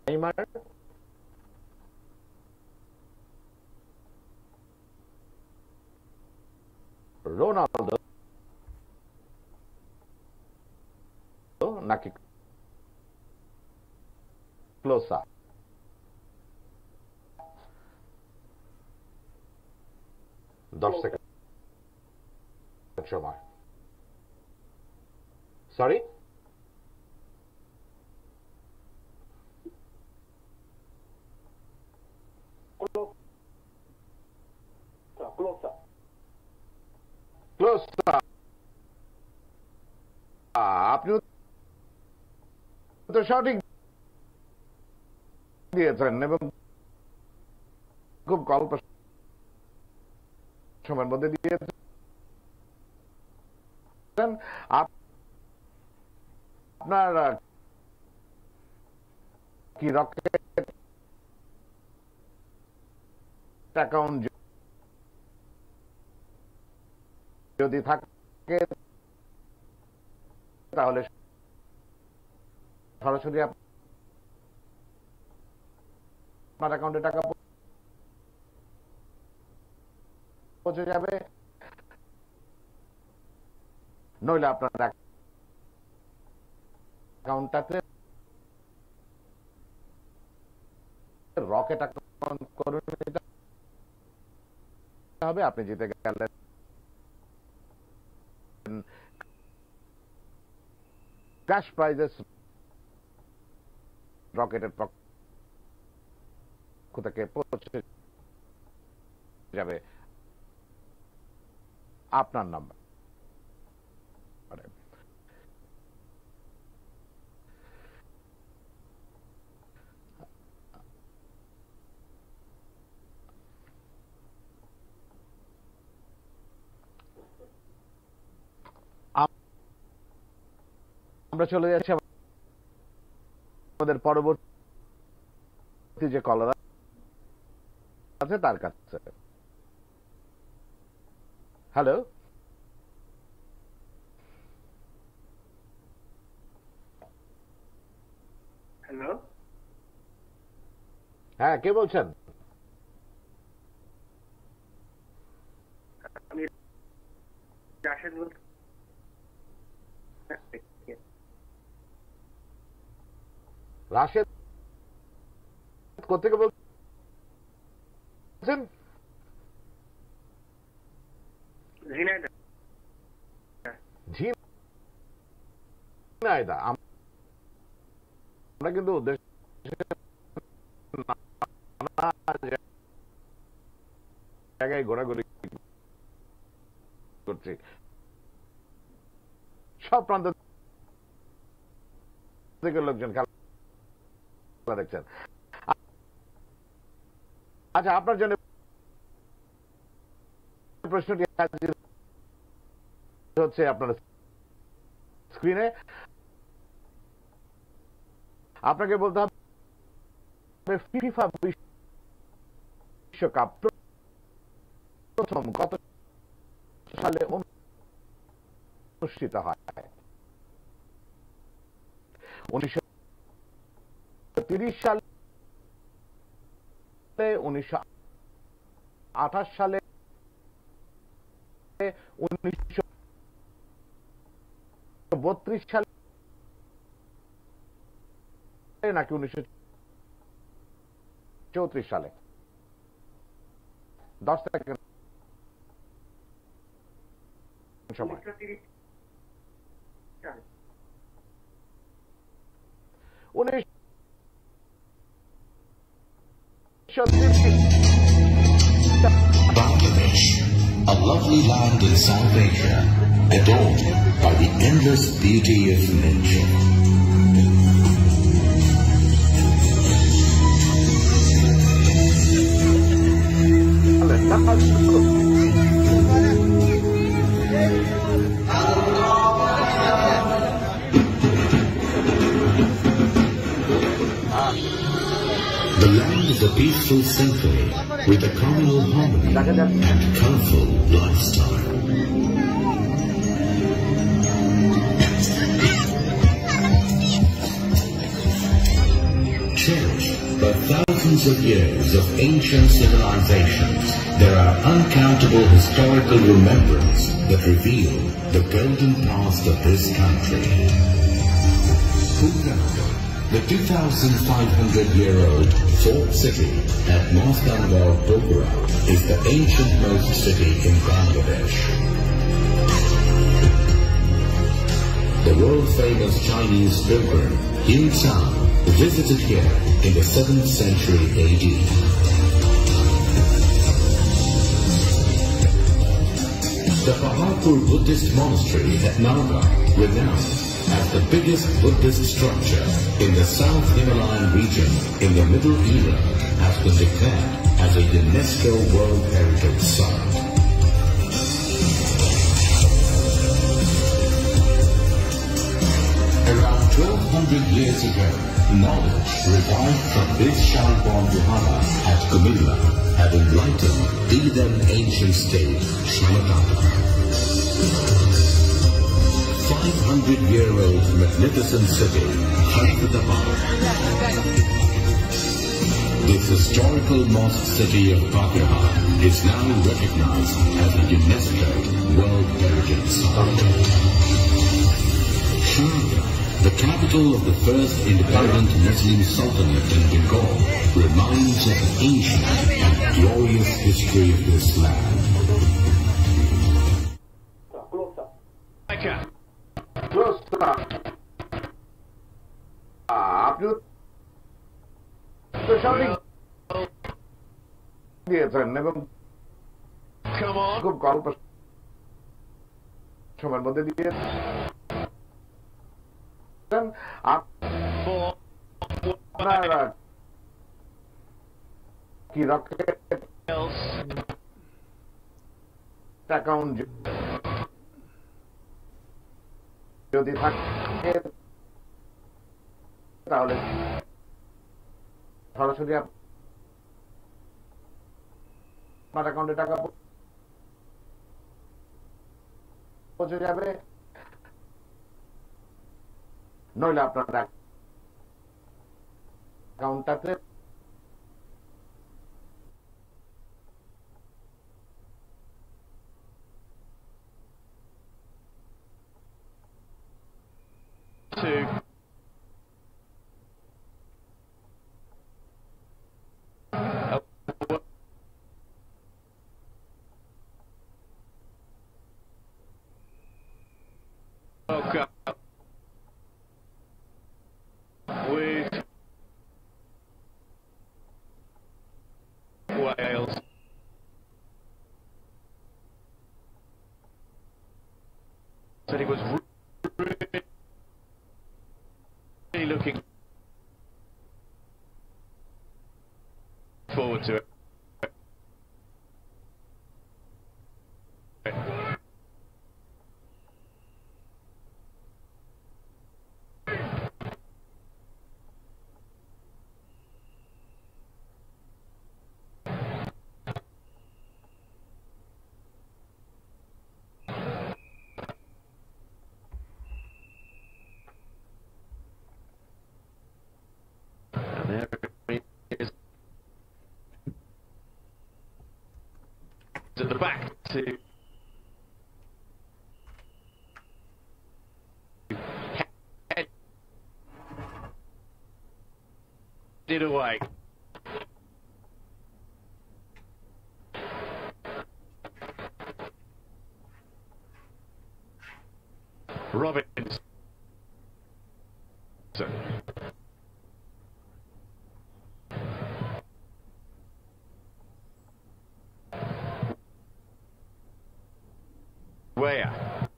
নেইমার, রোনালদো নাকি ক্লোসা? 10 সেকেন্ড সময়। Sorry, Klose. আপনি তো সঠিক দিয়েছেন এবং খুব অল্প সময়ের মধ্যে দিয়েছেন। আপনার কি রকেট অ্যাকাউন্ট যদি থাকে তাহলে সরাসরি আপনার অ্যাকাউন্টে টাকা পৌঁছে যাবে, নইলে আপনার অ্যাকাউন্টটাতে রকেট অ্যাকাউন্ট করে নিতে হবে। আপনি জিতে গেলেন ক্যাশ প্রাইজেস রকেটের পক্ষ থেকে পৌঁছে যাবে আপনার নাম্বার। আমরা চলে যাচ্ছি আমাদের পরবর্তী যে কলার আছে তার কাছে। হ্যালো, হ্যালো, হ্যাঁ, কে বলছেন? আমি রাশেদ বলছি। রাশেদ কোথেকে বলছেন? ঝিনাইদহ। ঝিনাইদহ। আমরা কিন্তু জায়গায় ঘোরাঘুরি করছি, সব প্রান্ত থেকে লোকজন খেলা দেখছেন। আচ্ছা, আপনার জন্য প্রশ্নটি হচ্ছে আপনার স্ক্রিনে। আপনাকে বলতে হবে ফিফা বিশ্বকাপ প্রথম কত সালে অনুষ্ঠিত হয়? 1930 সালে, 1928 সালে, 1932 সালে নাকি 1934 সালে? 10 সেকেন্ড সময়। 1930 সাল। 1930 Bangladesh, a lovely land in South Asia, adorned by the endless beauty of nature. The land is a peaceful symphony with a communal harmony and colorful lifestyle. Cherished by thousands of years of ancient civilizations, there are uncountable historical remembrances that reveal the golden past of this country. The 2,500-year-old fort city at Mostanwar, Bogora is the ancient-most city in Bangladesh. The world-famous Chinese pilgrim Yu San visited here in the 7th century AD. The Paharpur Buddhist monastery at Naga, renowned as the biggest Buddhist structure in the South Himalayan region in the Middle Era, has been declared as a UNESCO World Heritage Site. Around 1200 years ago, knowledge revived from this Shalborn Vihara at Kumilla had enlightened the then ancient state, Shamataka. 500-year-old magnificent city, Hyderabad. This historical mosque city of Pakistan is now recognized as a UNESCO World Heritage Site. Sharjah, the capital of the first independent Muslim Sultanate in Bengal, reminds of the ancient and glorious history of this land. আপনি সঠিক দিয়েছেন এবং খুব অল্প সময়ের মধ্যে দিয়েছেন। আপনারা কি রকেট অ্যাকাউন্ট যদি থাকে তাহলে সরাসরি আপনার অ্যাকাউন্টে টাকা পৌঁছে যাবে, নইলে আপনার অ্যাকাউন্টটাতে with Wales. Said he was really looking forward to it. There it is at the back to head it away. Robinson. Where?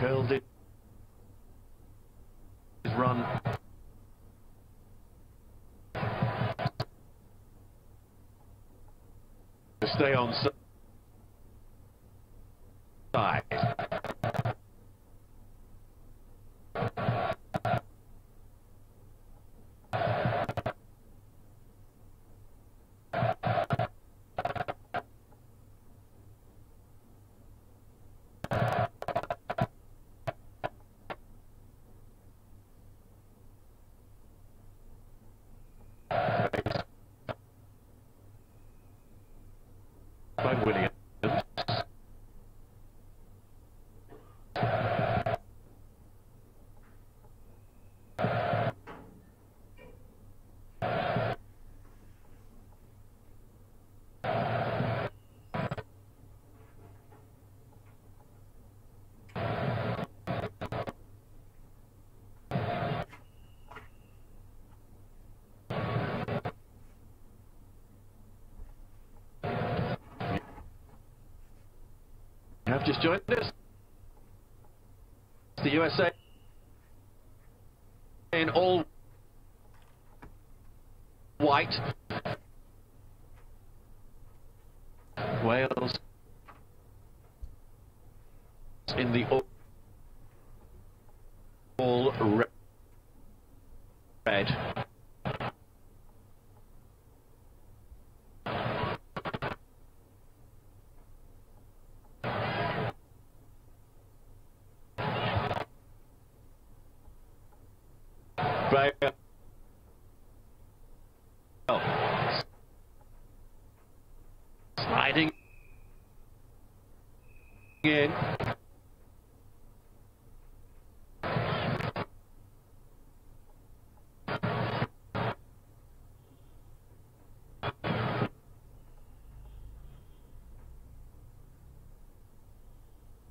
Curled it. His run. To stay on side. By Williams. You have just joined us. The USA in all white. Wales in the all red. Right. Sliding in.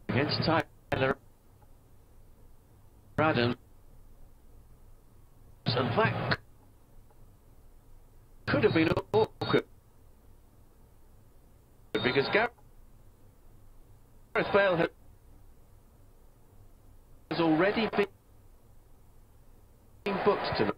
Against Tyler Adams. And that could have been awkward because Gareth Bale has already been booked tonight.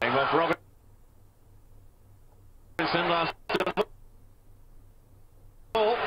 Came off Robinson last ball.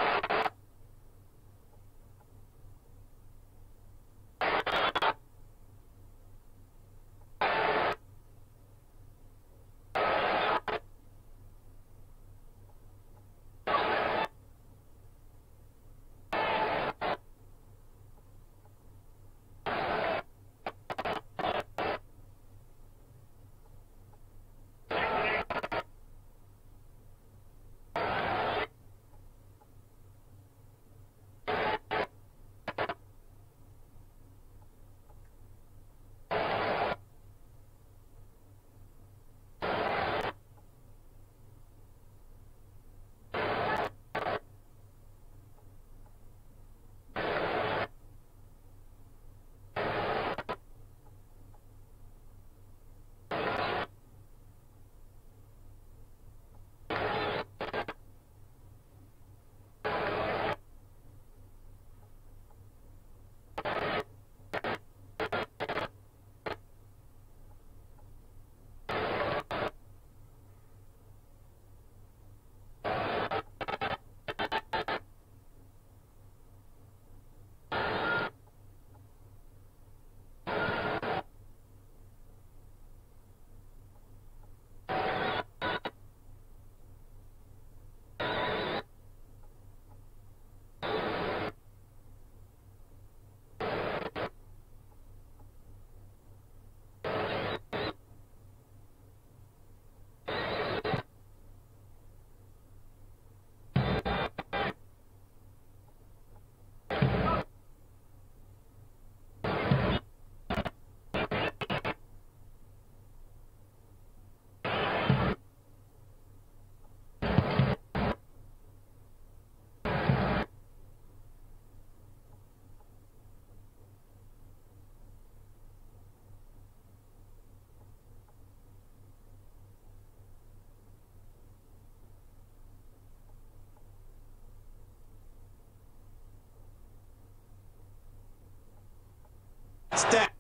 Step.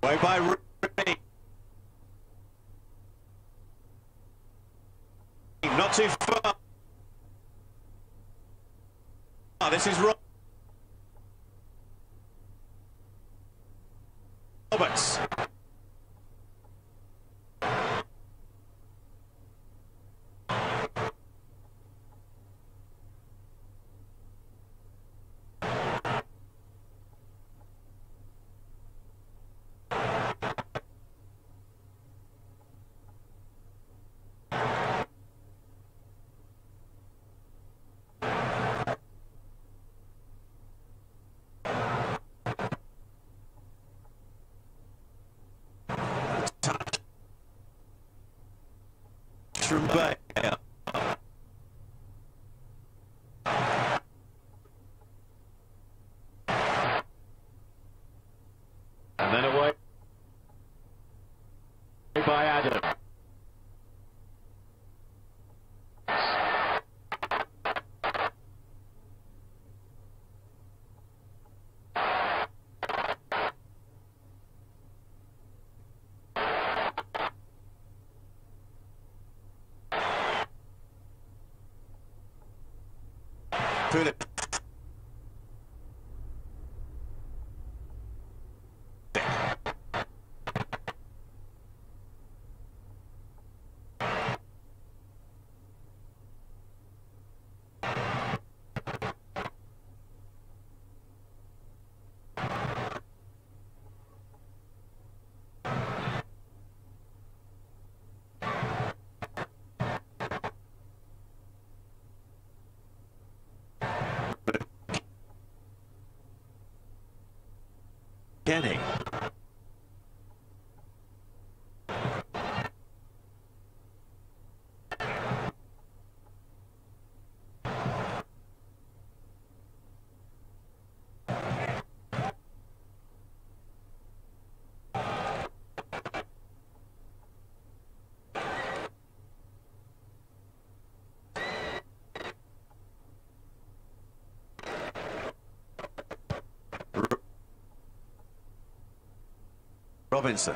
Way by Reed. Not too far. This is Roberts. From Bay. And then away by Adam. Put it. Kenny. Robinson.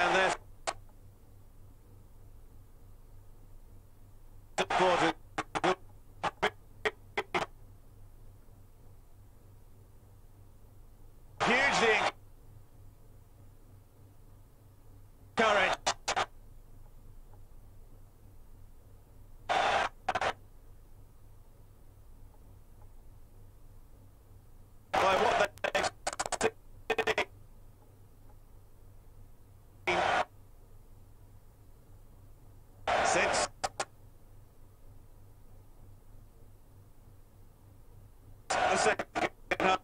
And there's supported. Hugely encouraged. By what they've seen. Since the second half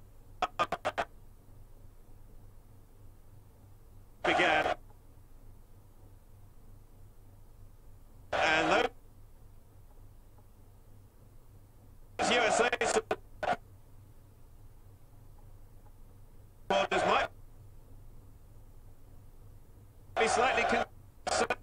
began, and those USA supporters might be slightly concerned.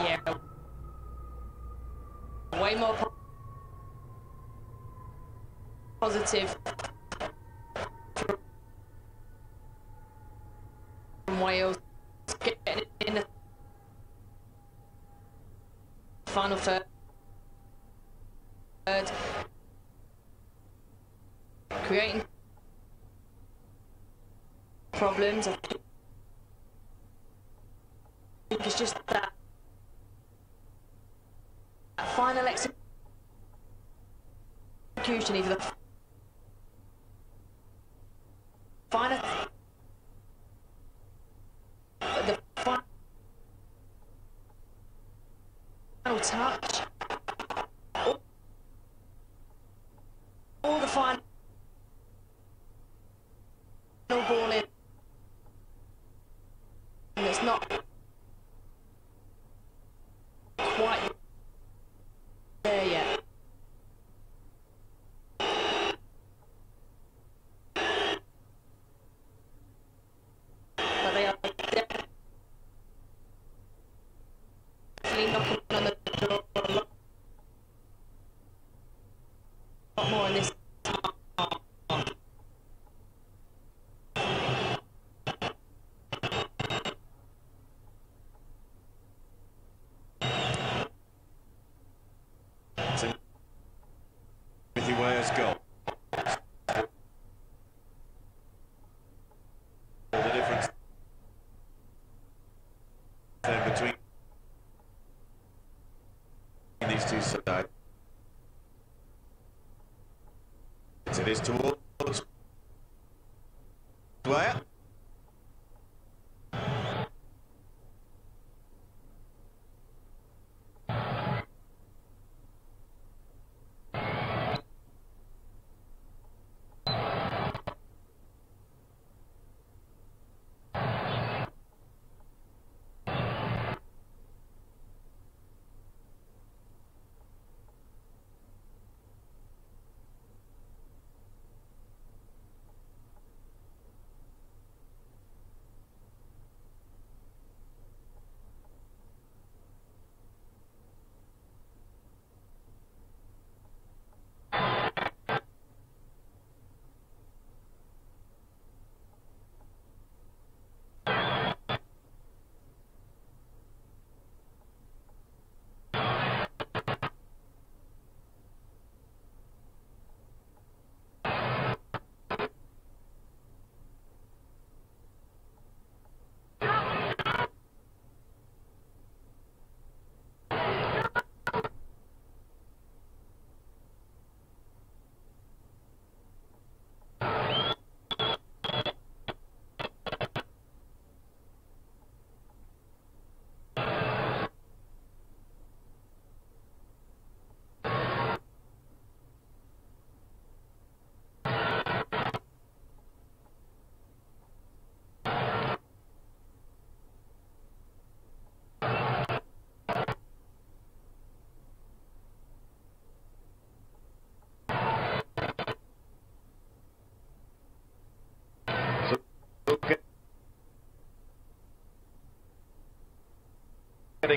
Yeah. Way more positive from Wales getting in the final third, creating problems. I think it's just that final execution, either the final touch, or the final ball in, and it's not quite there yet. But they are definitely knocking on the door a lot more in this half. Timothy Weah's goal. All the difference there between these two sides. It is towards Weah.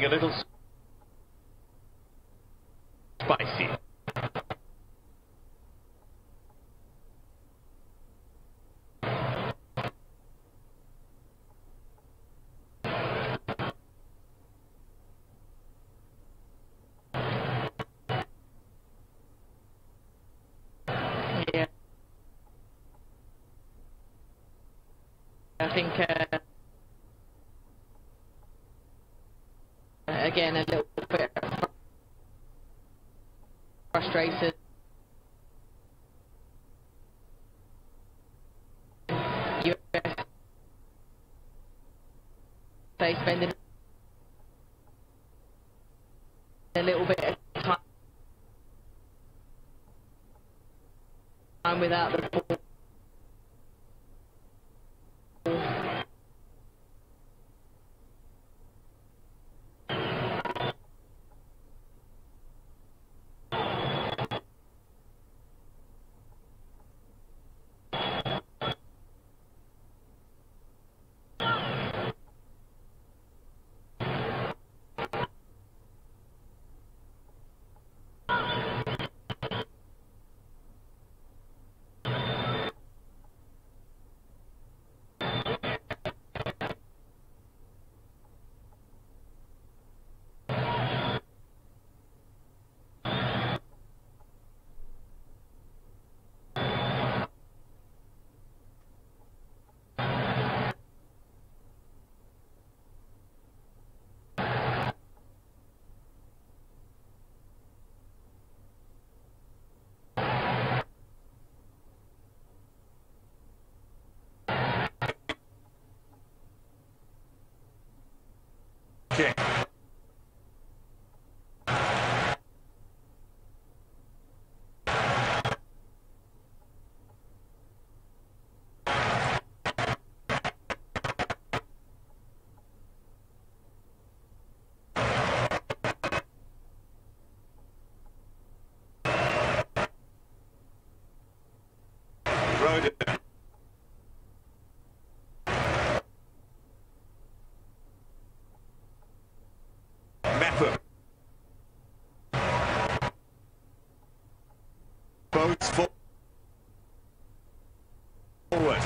getting a little spicy. Yeah. I think again a little bit frustrated. USA spending a little bit of time without the ball. Kick. Roden. Mepper. Boats forward.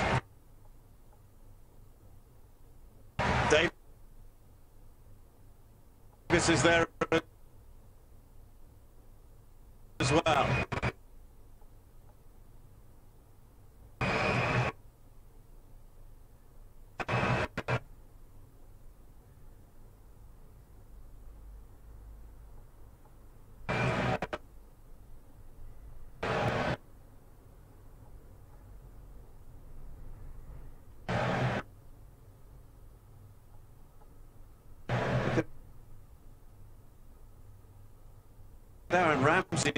Davis is there as well. Darren Ramsey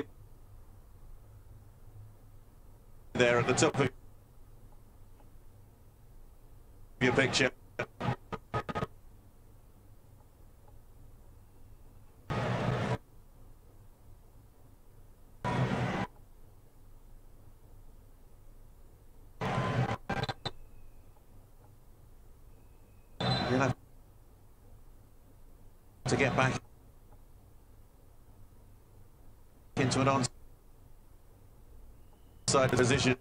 there at the top of your picture. You'll have to get back into an onside position.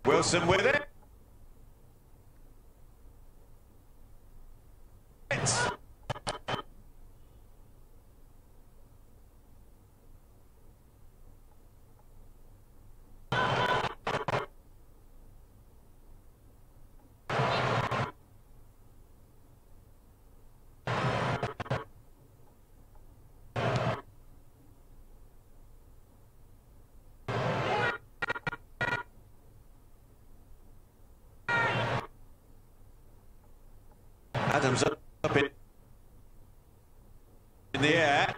Wilson with it. Adams up in the air.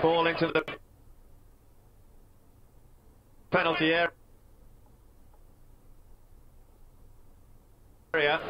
Ball into the penalty area.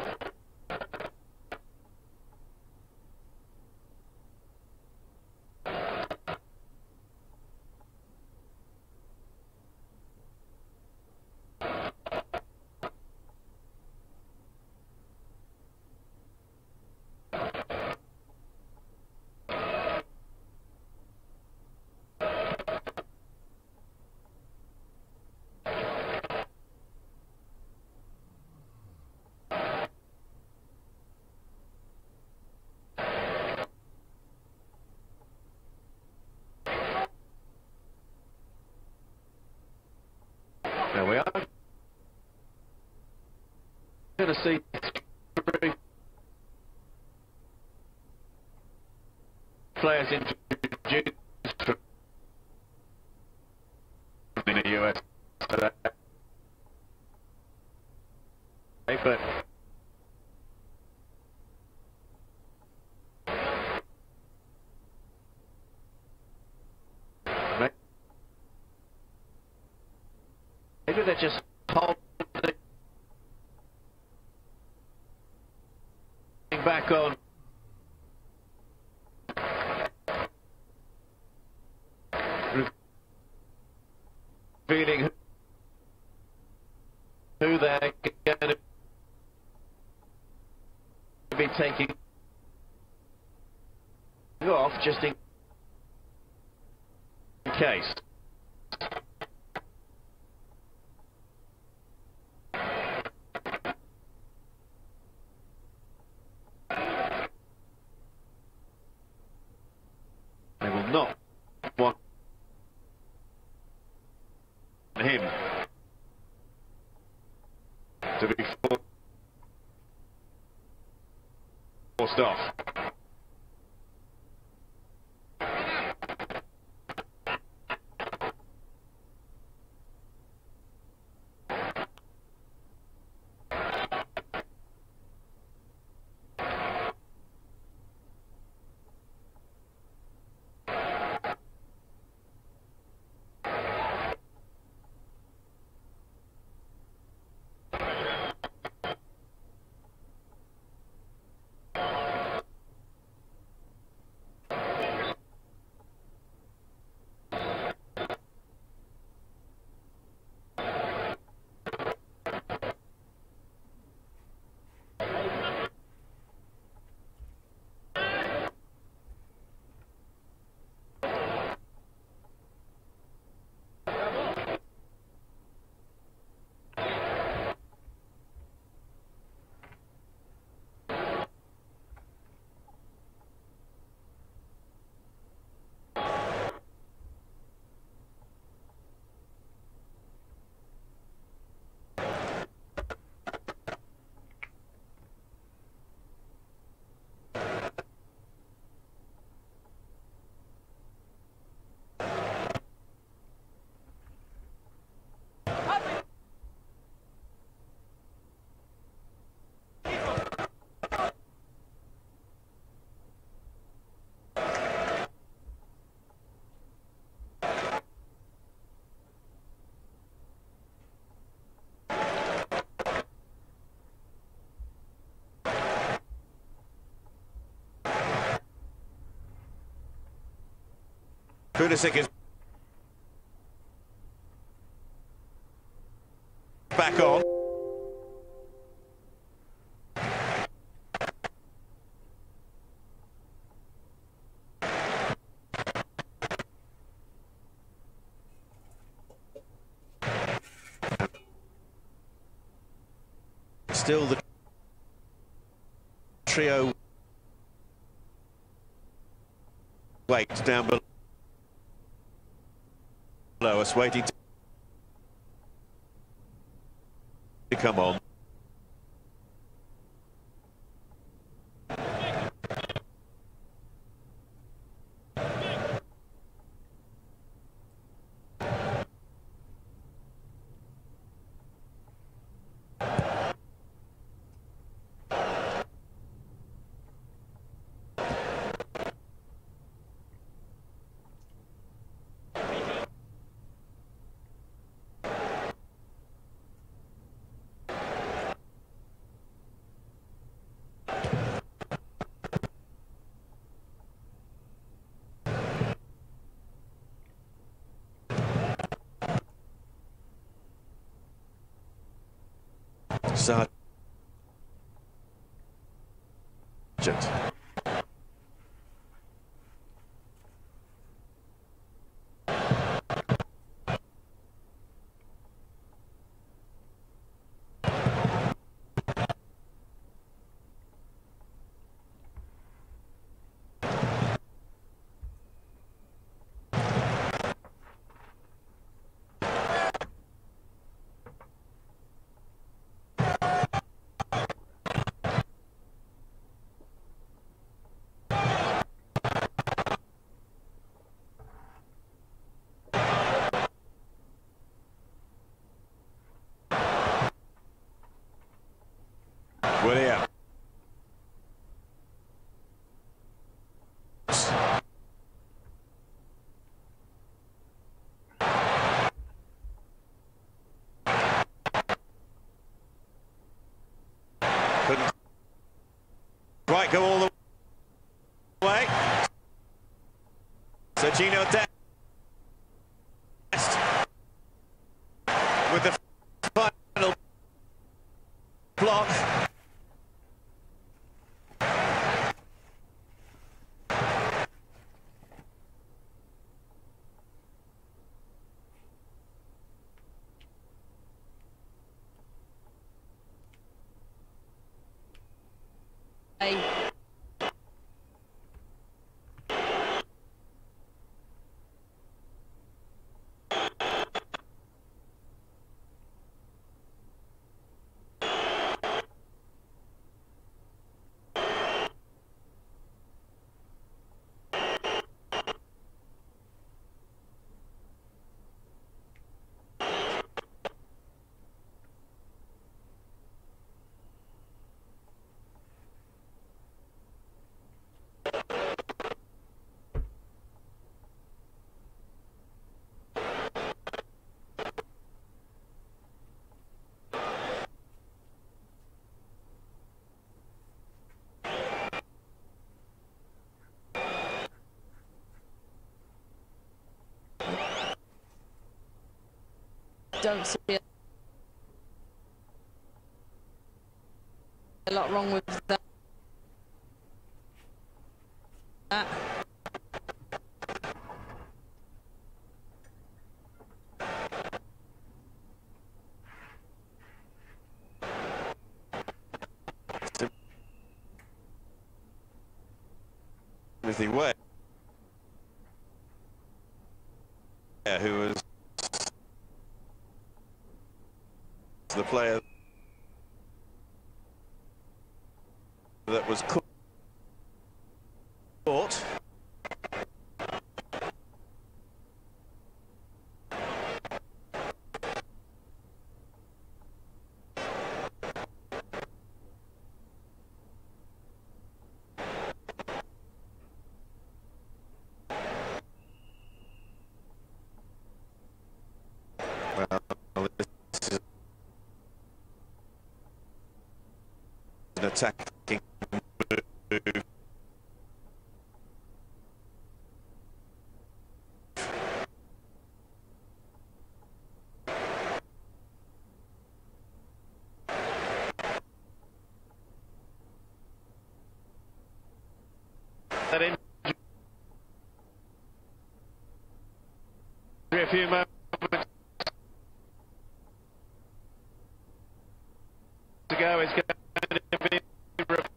There we are. Going to see three players introduced in the US today. But maybe they're just holding back on revealing who they're going to be taking off just in case. They will not want him to be forced off. Pulisic is back on. Still the trio waits down below us, waiting to come on. Sergeant. William. Couldn't quite go all the way. So Gino Dest with the final block. Don't see a lot wrong with that. Timothy Way, who was the player that was caught. Well, this is an attacking move. That injury a few moments ago is going to be replaced.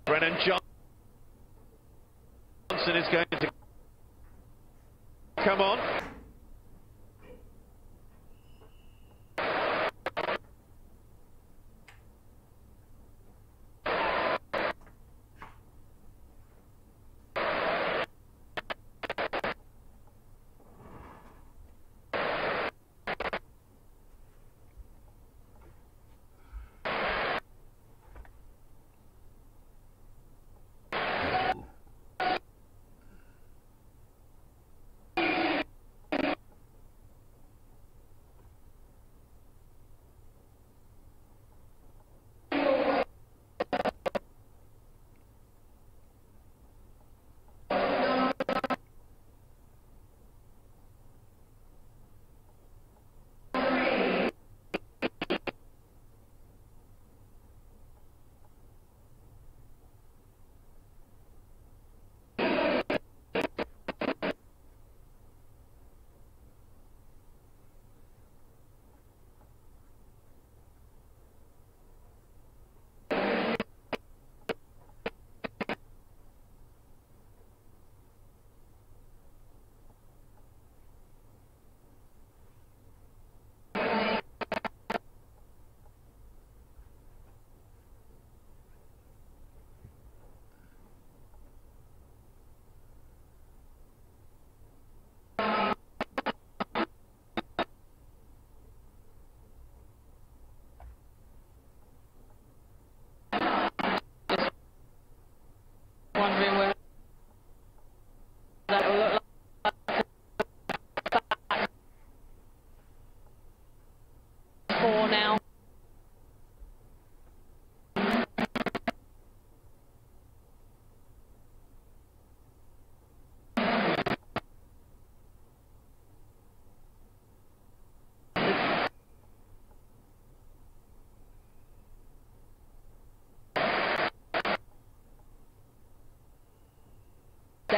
Brennan Johnson is going to come on.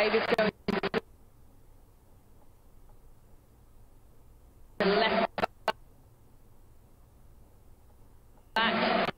Davis going to the left back.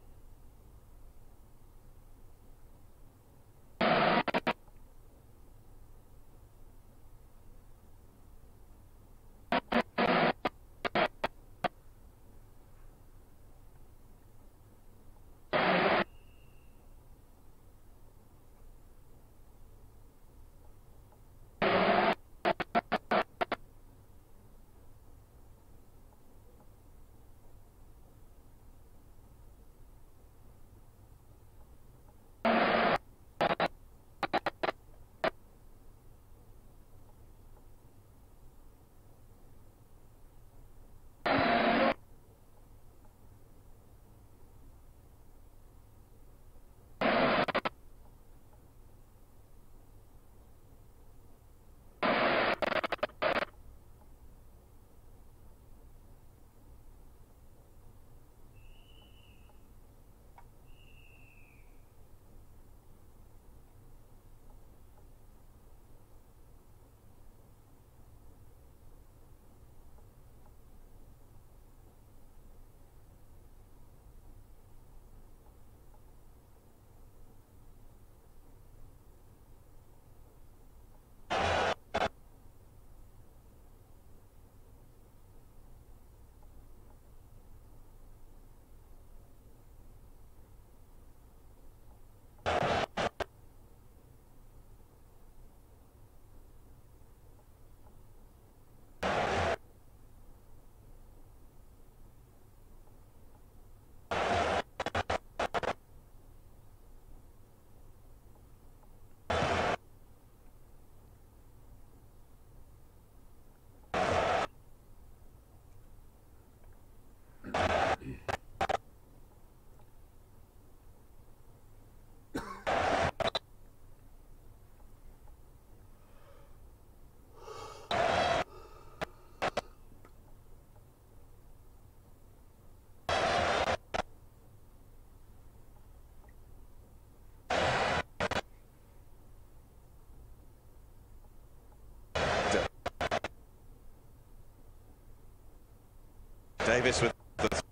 Davis with the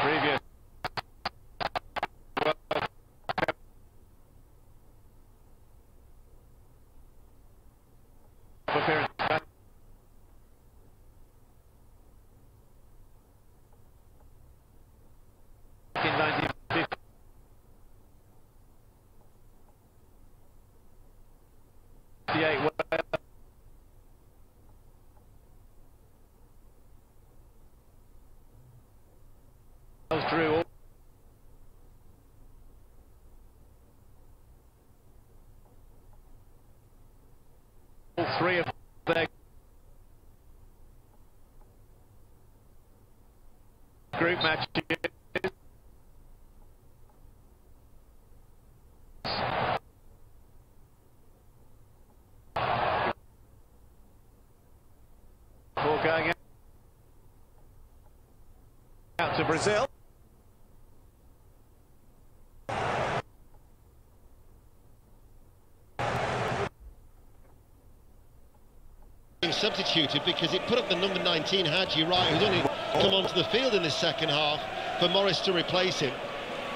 previous appearance back in 1958. Through all three of their group matches. Before going out to Brazil. substituted because it put up the number 19, Hadji Wright, who's only come onto the field in the second half, for Morris to replace him.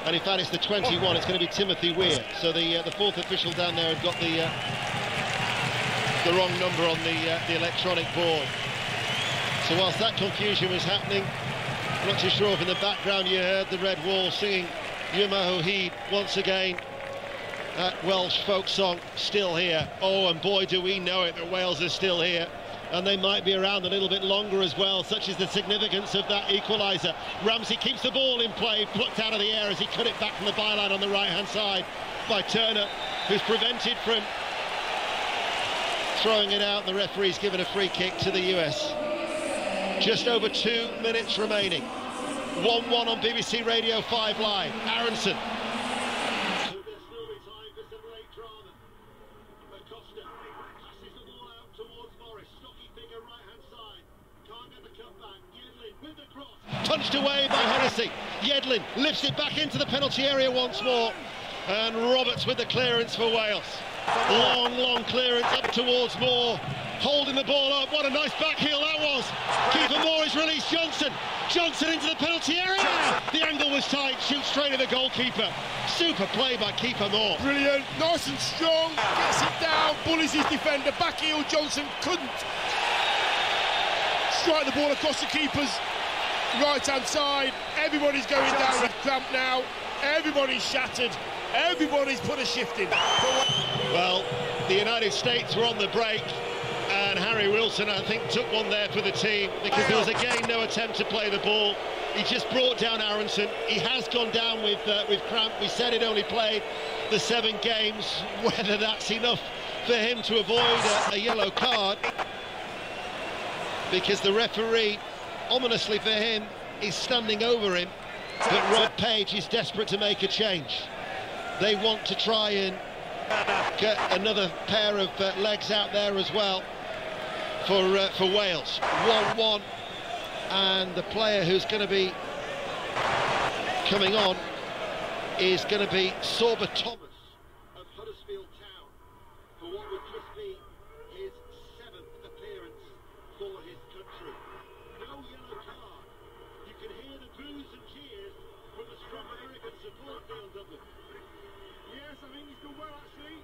And in fact, it's the 21, it's going to be Timothy Weir. So the fourth official down there had got the wrong number on the electronic board. So whilst that confusion was happening, I'm not too sure if in the background you heard the Red Wall singing Yuma Hoheed once again. That Welsh folk song, Still Here. Oh, and boy, do we know it, that Wales is still here. And they might be around a little bit longer as well, such is the significance of that equaliser. Ramsey keeps the ball in play, plucked out of the air as he cut it back from the byline on the right-hand side by Turner, who's prevented from throwing it out. The referee's given a free kick to the US. Just over 2 minutes remaining. 1-1 on BBC Radio 5 Live. Aronson. Punched away by Hennessy. Yedlin lifts it back into the penalty area once more. And Roberts with the clearance for Wales. Long clearance up towards Moore. Holding the ball up. What a nice back heel that was. Keeper Moore has released Johnson. Johnson into the penalty area. The angle was tight. Shoots straight at the goalkeeper. Super play by keeper Moore. Brilliant. Nice and strong. Gets it down. Bullies his defender. Back heel Johnson couldn't strike the ball across the keeper's right-hand side. Everybody's going down with cramp now. Everybody's shattered. Everybody's put a shift in. Well, the United States were on the break, and Harry Wilson, I think, took one there for the team because there was again no attempt to play the ball. He just brought down Aronson. He has gone down with cramp. We said he'd only played the 7 games. Whether that's enough for him to avoid a yellow card, because the referee, ominously for him, is standing over him. But Rob Page is desperate to make a change. They want to try and get another pair of legs out there as well for Wales. 1-1, and the player who's going to be coming on is going to be Sorba Thomas of Huddersfield Town for what would just be his 7th appearance for his country. No yellow card. You can hear the boos and cheers from the strong American support field of them. Yes, I think he's done well actually.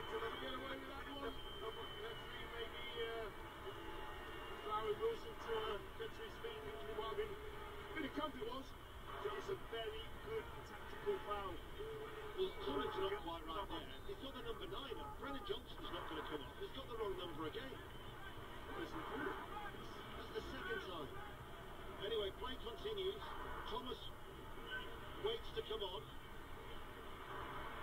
Excellent. Get away with that one. Let's see, maybe Larry Wilson to get to his feet. It might have been a bit of camp it was. So it's a very good tactical foul. Well, Torrance not quite right there. He's got the number 9 up. Brennan Johnson's not going to come off. He's got the wrong number again. That's the second time. Anyway, play continues. Thomas waits to come on.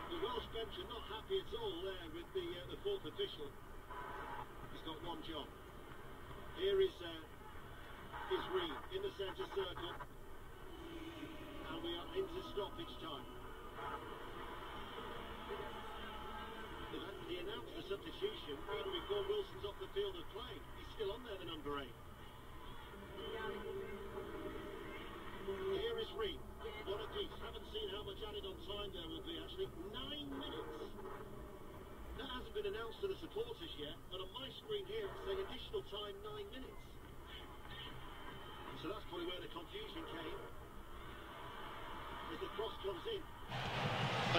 The Welsh bench are not happy at all there with the fourth official. He's got one job. Here is Reed in the centre circle. And we are into stoppage time. He announced the substitution even before Wilson's off the field of play. He's still on there, the number 8. Here is Reed. What a piece. Haven't seen how much added on time there will be, actually. 9 minutes. That hasn't been announced to the supporters yet, but on my screen here it's saying additional time 9 minutes. So that's probably where the confusion came. As the cross comes in.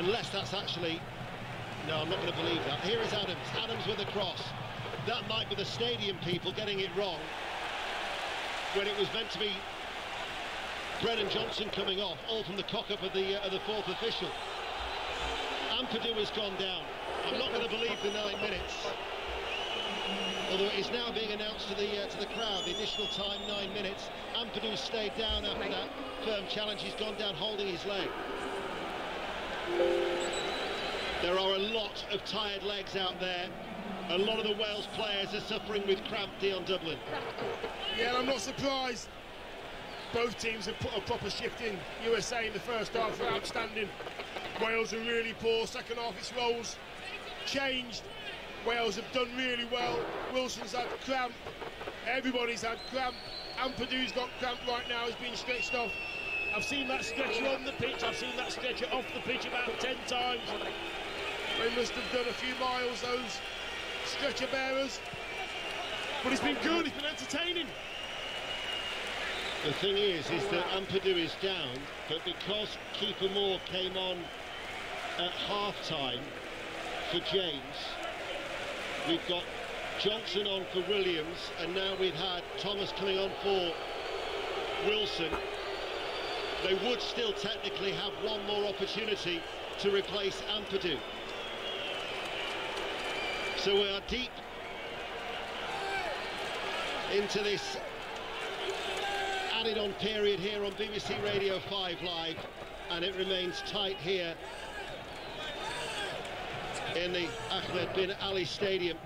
Unless that's actually... No, I'm not going to believe that. Here is Adams. Adams with a cross. That might be the stadium people getting it wrong, when it was meant to be Brennan Johnson coming off, all from the cock-up of the fourth official. Ampadu has gone down. I'm not going to believe the 9 minutes. Although it is now being announced to the crowd, the additional time 9 minutes. Ampadu stayed down after that firm challenge. He's gone down holding his leg. There are a lot of tired legs out there. A lot of the Wales players are suffering with cramp, Dion Dublin. Yeah, I'm not surprised. Both teams have put a proper shift in. USA in the first half were outstanding. Wales are really poor. Second half, its roles changed. Wales have done really well. Wilson's had cramp. Everybody's had cramp. Ampadu's got cramp right now. He's being stretched off. I've seen that stretcher on the pitch. I've seen that stretcher off the pitch about 10 times. They must have done a few miles, those stretcher bearers. But it's been good, it's been entertaining. The thing is that Ampadu is down, but because keeper Moore came on at half-time for James, we've got Johnson on for Williams, and now we've had Thomas coming on for Wilson. They would still technically have one more opportunity to replace Ampadu. So we are deep into this added-on period here on BBC Radio 5 Live, and it remains tight here in the Ahmed bin Ali Stadium,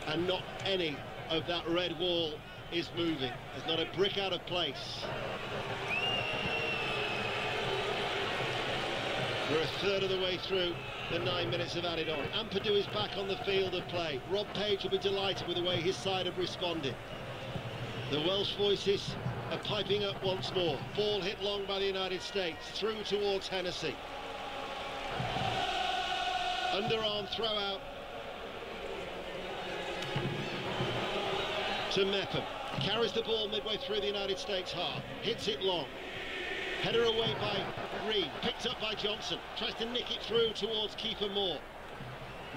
and not any of that red wall is moving. There's not a brick out of place. We're a third of the way through the 9 minutes of added on. Ampadu is back on the field of play. Rob Page will be delighted with the way his side have responded. The Welsh voices are piping up once more. Ball hit long by the United States, through towards Hennessy. Underarm throw out to Mepham. Carries the ball midway through the United States half. Hits it long. Header away by Reed. Picked up by Johnson. Tries to nick it through towards keeper Moore.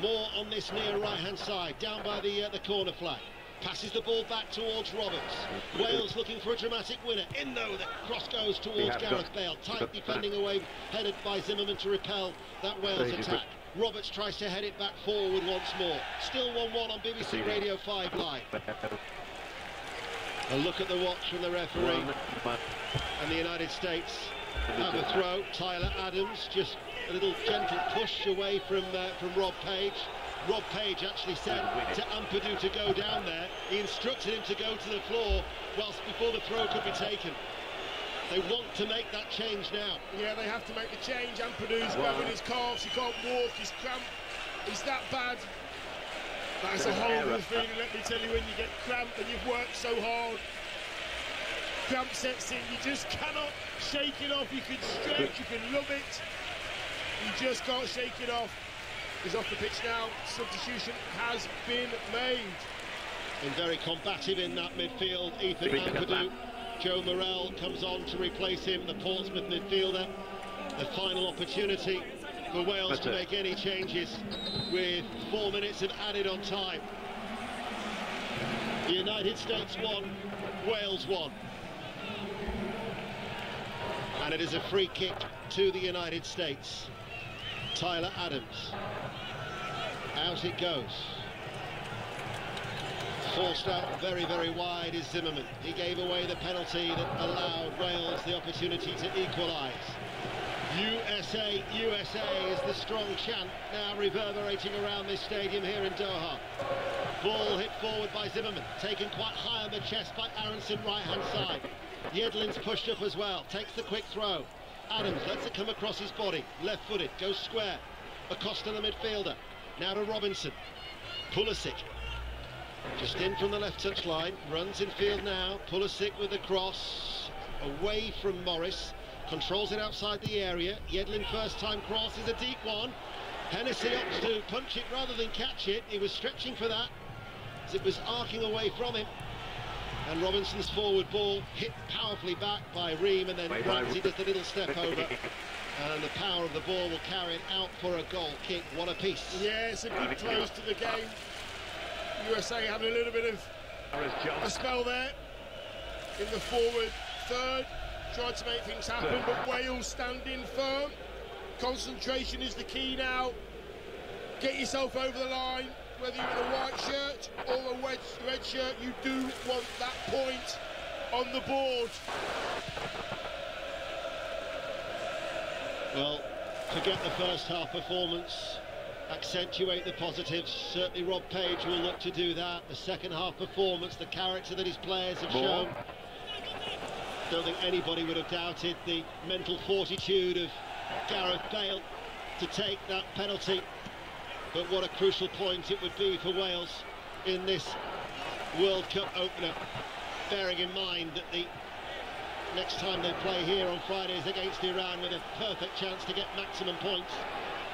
Moore on this near right-hand side, down by the corner flag. Passes the ball back towards Roberts. Wales looking for a dramatic winner. In though, the cross goes towards Gareth Bale. Tight defending away, headed by Zimmerman to repel that Wales attack. Roberts tries to head it back forward once more. Still 1-1 on BBC Radio 5 Live. A look at the watch from the referee. And the United States have a throw. Tyler Adams, just a little gentle push away from Rob Page. Rob Page actually said to Ampadu to go down there. He instructed him to go to the floor whilst before the throw could be taken. They want to make that change now. Yeah, they have to make the change. Ampadu's grabbing his calves, he can't walk, he's cramped. He's that bad. That's a horrible feeling, let me tell you, when you get cramped and you've worked so hard. Cramp sets in, you just cannot shake it off. You can stretch, you can love it. You just can't shake it off. He's off the pitch now. Substitution has been made. And very combative in that midfield, Ethan Ampadu. Joe Morrell comes on to replace him, the Portsmouth midfielder. The final opportunity for Wales to make any changes with 4 minutes of added on time. The United States won, Wales won. And it is a free kick to the United States. Tyler Adams. Out it goes. Forced out very, very wide is Zimmerman. He gave away the penalty that allowed Wales the opportunity to equalise. USA, USA is the strong chant now reverberating around this stadium here in Doha. Ball hit forward by Zimmerman, taken quite high on the chest by Aronson, right-hand side. Yedlin's pushed up as well, takes the quick throw. Adams lets it come across his body, left-footed, goes square. Acosta, the midfielder. Now to Robinson. Pulisic. Just in from the left touch line, runs in field now. Pulisic with the cross, away from Morris. Controls it outside the area. Yedlin first time cross is a deep one. Hennessy opts to punch it rather than catch it. He was stretching for that as it was arcing away from him. And Robinson's forward ball hit powerfully back by Ream, and then Ramsey does the little step over. And the power of the ball will carry it out for a goal kick. What a piece. Yeah, it's a good close to the game. USA had a little bit of a spell there in the forward third. Tried to make things happen, but Wales standing firm. Concentration is the key now. Get yourself over the line. Whether you're in a white shirt or a red shirt, you do want that point on the board. Well, forget the first half performance. Accentuate the positives. Certainly Rob Page will look to do that. The second half performance, the character that his players have shown. Don't think anybody would have doubted the mental fortitude of Gareth Bale to take that penalty. But what a crucial point it would be for Wales in this World Cup opener, bearing in mind that the next time they play here on Friday is against Iran, with a perfect chance to get maximum points.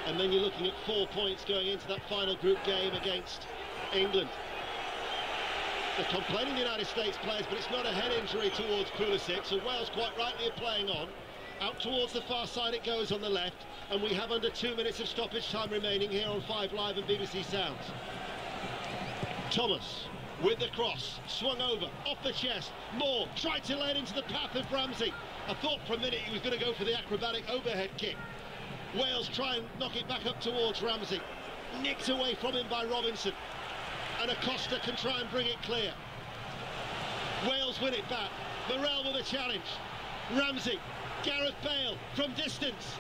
And then you're looking at 4 points going into that final group game against England. They're complaining, the United States players, but it's not a head injury towards Pulisic, so Wales quite rightly are playing on. Out towards the far side it goes on the left, and we have under 2 minutes of stoppage time remaining here on 5 Live and BBC Sounds. Thomas with the cross, swung over, off the chest, Moore tried to lay it into the path of Ramsey. I thought for a minute he was going to go for the acrobatic overhead kick. Wales try and knock it back up towards Ramsey. Nicked away from him by Robinson. And Acosta can try and bring it clear. Wales win it back. Morrell with a challenge. Ramsey, Gareth Bale from distance.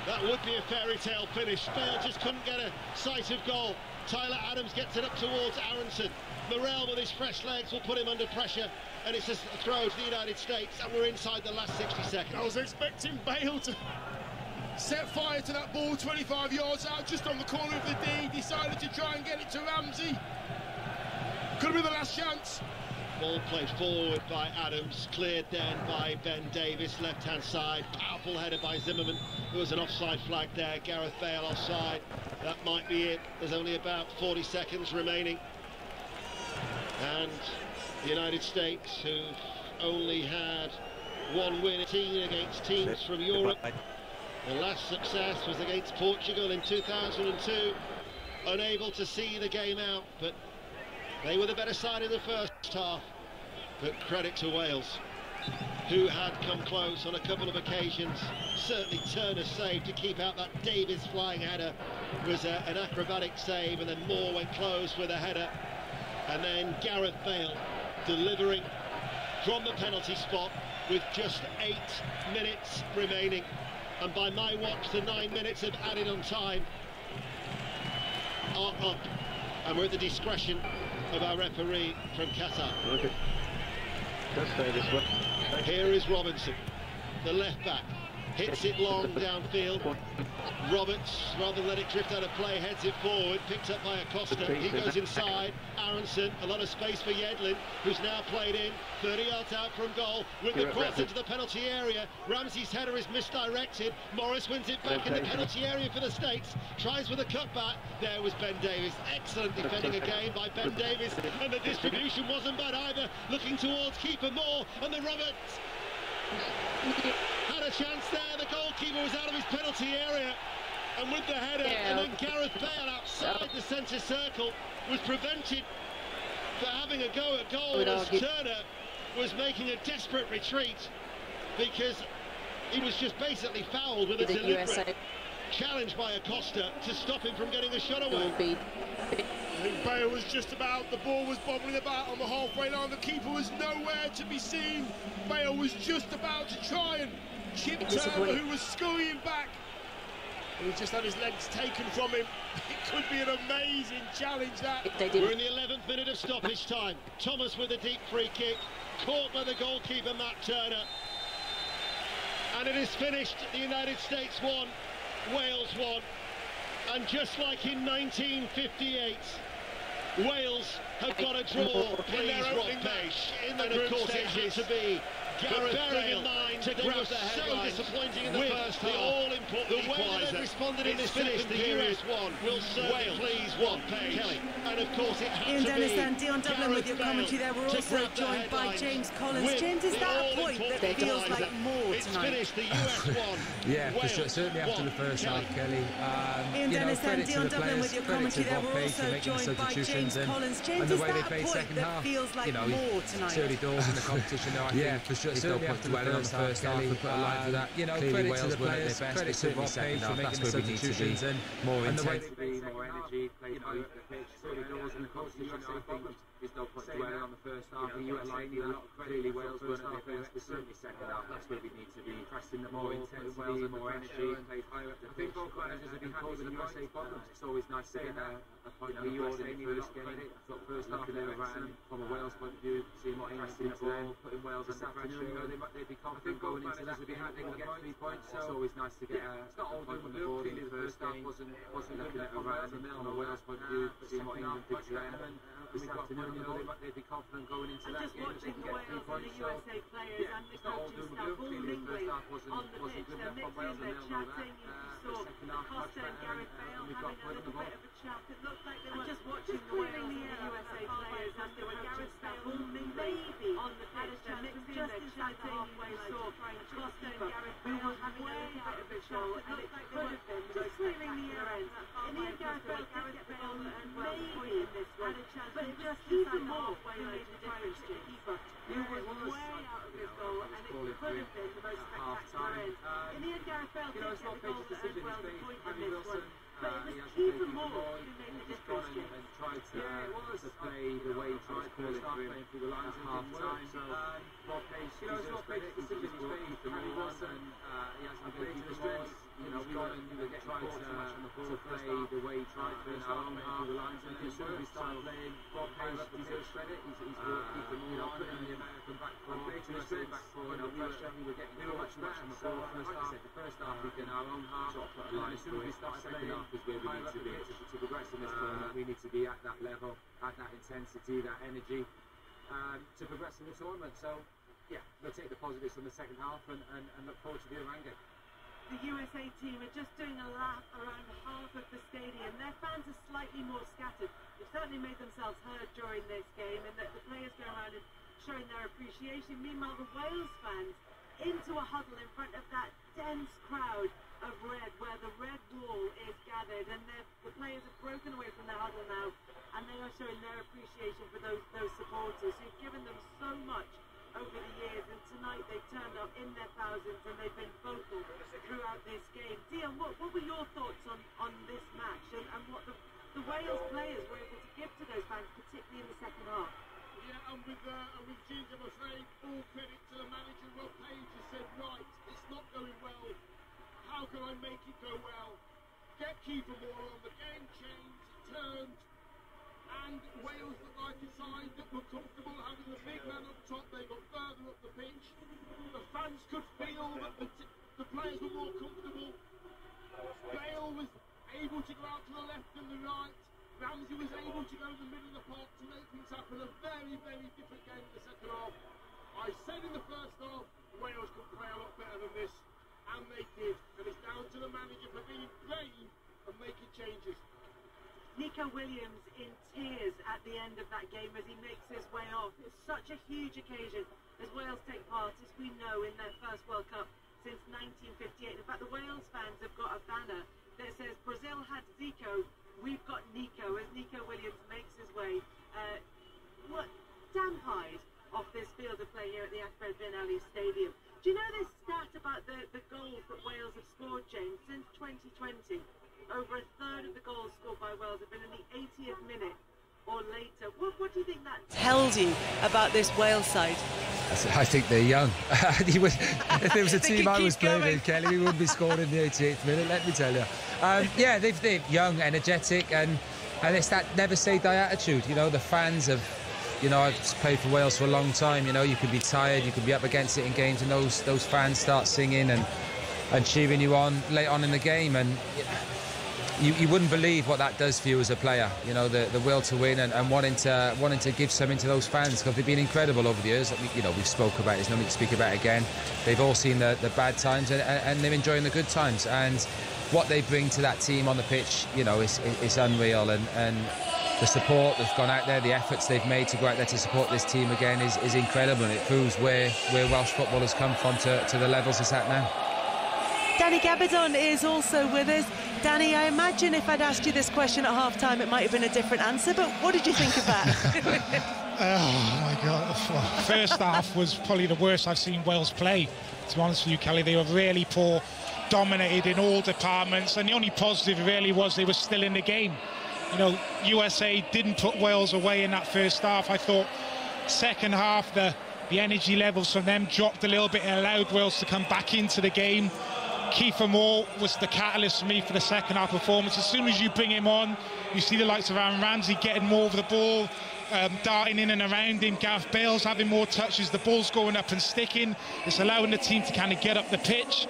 That would be a fairy tale finish. Bale just couldn't get a sight of goal. Tyler Adams gets it up towards Aronson. Morrell with his fresh legs will put him under pressure, and it's a throw to the United States, and we're inside the last 60 seconds. I was expecting Bale to set fire to that ball 25 yards out, just on the corner of the D. Decided to try and get it to Ramsey. Could have been the last chance. Ball played forward by Adams, cleared then by Ben Davis, left-hand side. Powerful header by Zimmerman. There was an offside flag there. Gareth Bale offside. That might be it. There's only about 40 seconds remaining. And the United States, who've only had one win against teams from Europe. The last success was against Portugal in 2002. Unable to see the game out, but they were the better side in the first half. But credit to Wales, who had come close on a couple of occasions. Certainly Turner's save to keep out that Davis flying header was an acrobatic save, and then Moore went close with a header. And then Gareth Bale delivering from the penalty spot with just 8 minutes remaining. And by my watch, the 9 minutes of added on time are up. And we're at the discretion of our referee from Qatar. Okay. Just stay this way. Here is Robinson, the left back. Hits it long downfield. Roberts, rather than let it drift out of play, heads it forward, picked up by Acosta. He goes inside. Aronson, a lot of space for Yedlin, who's now played in 30 yards out from goal with the cross into the penalty area. Ramsey's header is misdirected. Morris wins it back in the penalty area for the States. Tries with a cutback. There was Ben Davis. Excellent defending again by Ben Davis, and the distribution wasn't bad either. Looking towards keeper Moore, and the Roberts had a chance there. The goalkeeper was out of his penalty area, and with the header, and then Gareth Bale outside the centre circle was prevented for having a go at goal as Turner was making a desperate retreat because he was just basically fouled with a deliberate challenge by Acosta to stop him from getting a shot away. I think Bale was just about, the ball was bobbling about on the halfway line, the keeper was nowhere to be seen. Bale was just about to try and chip Turner, who was scurrying back. He just had his legs taken from him. It could be an amazing challenge, that. We're in the 11th minute of stoppage time. Thomas with a deep free kick, caught by the goalkeeper Matt Turner. And it is finished. The United States won, Wales won. And just like in 1958, Wales have got a draw, please, Rob Page. And of course it had to be Gareth Bale in mind to grab the headline. So disappointing in the first half. The all-important equaliser. They've responded in this finished. The US won. Will certainly please Rob Page. Kelly. And of course it had Ian to Dennis be and Dion Dublin with your commentary there. We're also joined by James Collins. James, is that a point that feels like more it's tonight? Finished. The US won. Yeah, certainly after the first half, Kelly. Ian Dennis and Dion Dublin with your commentary there. We're also joined by James Collins. James, is that a point that feels like more tonight? It's early doors in the competition now. Yeah, for sure. Certainly after the first half, we put a line for that. You know, credit to the players, credit to Rob Page for making the substitutions and more intense. More energy, play through the pitch, early doors in the competition. I think there's no point dwelling on the first half. The US need a lot of credit. Wales weren't at their best, but certainly second half. That's where we need to be pressing the more intensity, more energy, play higher up the pitch. Both managers have been causing the USA problems. It's always nice to get a point of the USA in the first game. I thought first half they were around from a Wales point of view, seeing what pressing the ball, putting Wales this afternoon. They'd be confident going into this. They can get 3 points. It's always nice to get a point on the board in the first game. Wasn't looking at around from a Wales point of view, seeing what England did to them. This afternoon, they'd be confident going into that game. They can get 3 points. So, yeah, it's not all doom and gloom. Clearly, the first half wasn't good enough from Wales, and they'll know that. The second half much better, and we've got put in the ball. It looked like they were just watching the Wales and the USA players as they were Gareth Bale maybe on the pitch, and it was just inside the halfway line trying to Costa and Gareth Bale were having a bit of a shot. It looked like they were just clearing the air end. In the end, Gareth Bale did get the goal and maybe in this one, but it just inside the halfway line to difference to the keeper. You were way out of this goal, and it could have been the most spectacular end. In the end, Gareth Bale did get the goal and well the point in this one. But it was Keeper Moore who made the difference. And tried to play the way he tried to call it through the lines at half time. So Rob Page deserves credit. He's done his work. He's done what he wants, and he hasn't given Keeper Moore. You know, we've tried to play the way he tried to in our own half. And as soon as we started playing, Rob Page deserves credit. He's worked Keeper Moore on, putting the American back four, USA back four, no pressure. We were getting much on the ball. The first half, we in our own half. And as soon as we started playing, is where we need to be to progress in this tournament. We need to be at that level, at that intensity, that energy to progress in the tournament. So, yeah, we'll take the positives from the second half and look forward to the Iran game. The USA team are just doing a lap around half of the stadium. Their fans are slightly more scattered. They've certainly made themselves heard during this game, and that the players go around and showing their appreciation. Meanwhile, the Wales fans into a huddle in front of that dense crowd of red, where the red wall is gathered, and the players have broken away from their huddle now, and they are showing their appreciation for those supporters who've given them so much over the years, and tonight they turned up in their thousands, and they've been vocal throughout this game. Dion, what were your thoughts on this match, and what the Wales players were able to give to those fans, particularly in the second half? Yeah, and with Ginger, I'm afraid, all credit to the manager, Rob Page, has said, right, it's not going well. How can I make it go well? Get Keeper Moore on, the game changed, it turned, and Wales looked like a side that were comfortable having the big man up top. They got further up the pitch. The fans could feel that the players were more comfortable. Bale was able to go out to the left and the right. Ramsey was able to go in the middle of the park to make things happen. A very, very different game in the second half. I said in the first half, Wales could play a lot better than this, and they did. And it's down to the manager for being brave and making changes. Nico Williams in tears at the end of that game as he makes his way off. It's such a huge occasion as Wales take part, as we know, in their first World Cup since 1958. In fact, the Wales fans have got a banner that says, Brazil had Zico, we've got Nico, as Nico Williams makes his way damp-eyed off this field of play here at the Akbar bin Ali Stadium. Do you know this stat about the goals that Wales have scored, James, since 2020? Over a third of the goals scored by Wales have been in the 80th minute or later. What do you think that tells you about this Wales side? I think they're young. If there was a team I was playing in, Kelly, we wouldn't be scoring in the 88th minute, let me tell you. Yeah, they're young, energetic, and it's that never say die attitude. You know, the fans have, you know, I've played for Wales for a long time. You know, you could be tired, you could be up against it in games, and those fans start singing and cheering you on late on in the game, and you wouldn't believe what that does for you as a player. You know, the will to win and wanting to give something to those fans, because they've been incredible over the years. You know, we've spoke about it, there's no need to speak about it again. They've all seen the bad times and they're enjoying the good times, and what they bring to that team on the pitch, you know, is unreal, and the support that's gone out there, the efforts they've made to go out there to support this team again is incredible, and it proves where Welsh football has come from to the levels it's at now. Danny Gabidon is also with us. Danny, I imagine if I'd asked you this question at half-time, it might have been a different answer, but what did you think of that? Oh, my God. First half was probably the worst I've seen Wales play, to be honest with you, Kelly. They were really poor, dominated in all departments, and the only positive really was they were still in the game. You know, USA didn't put Wales away in that first half. I thought second half, the energy levels from them dropped a little bit and allowed Wales to come back into the game. Keeper Moore was the catalyst for me for the second half performance. As soon as you bring him on, you see the likes of Aaron Ramsey getting more of the ball, darting in and around him. Gareth Bale's having more touches, the ball's going up and sticking. It's allowing the team to kind of get up the pitch.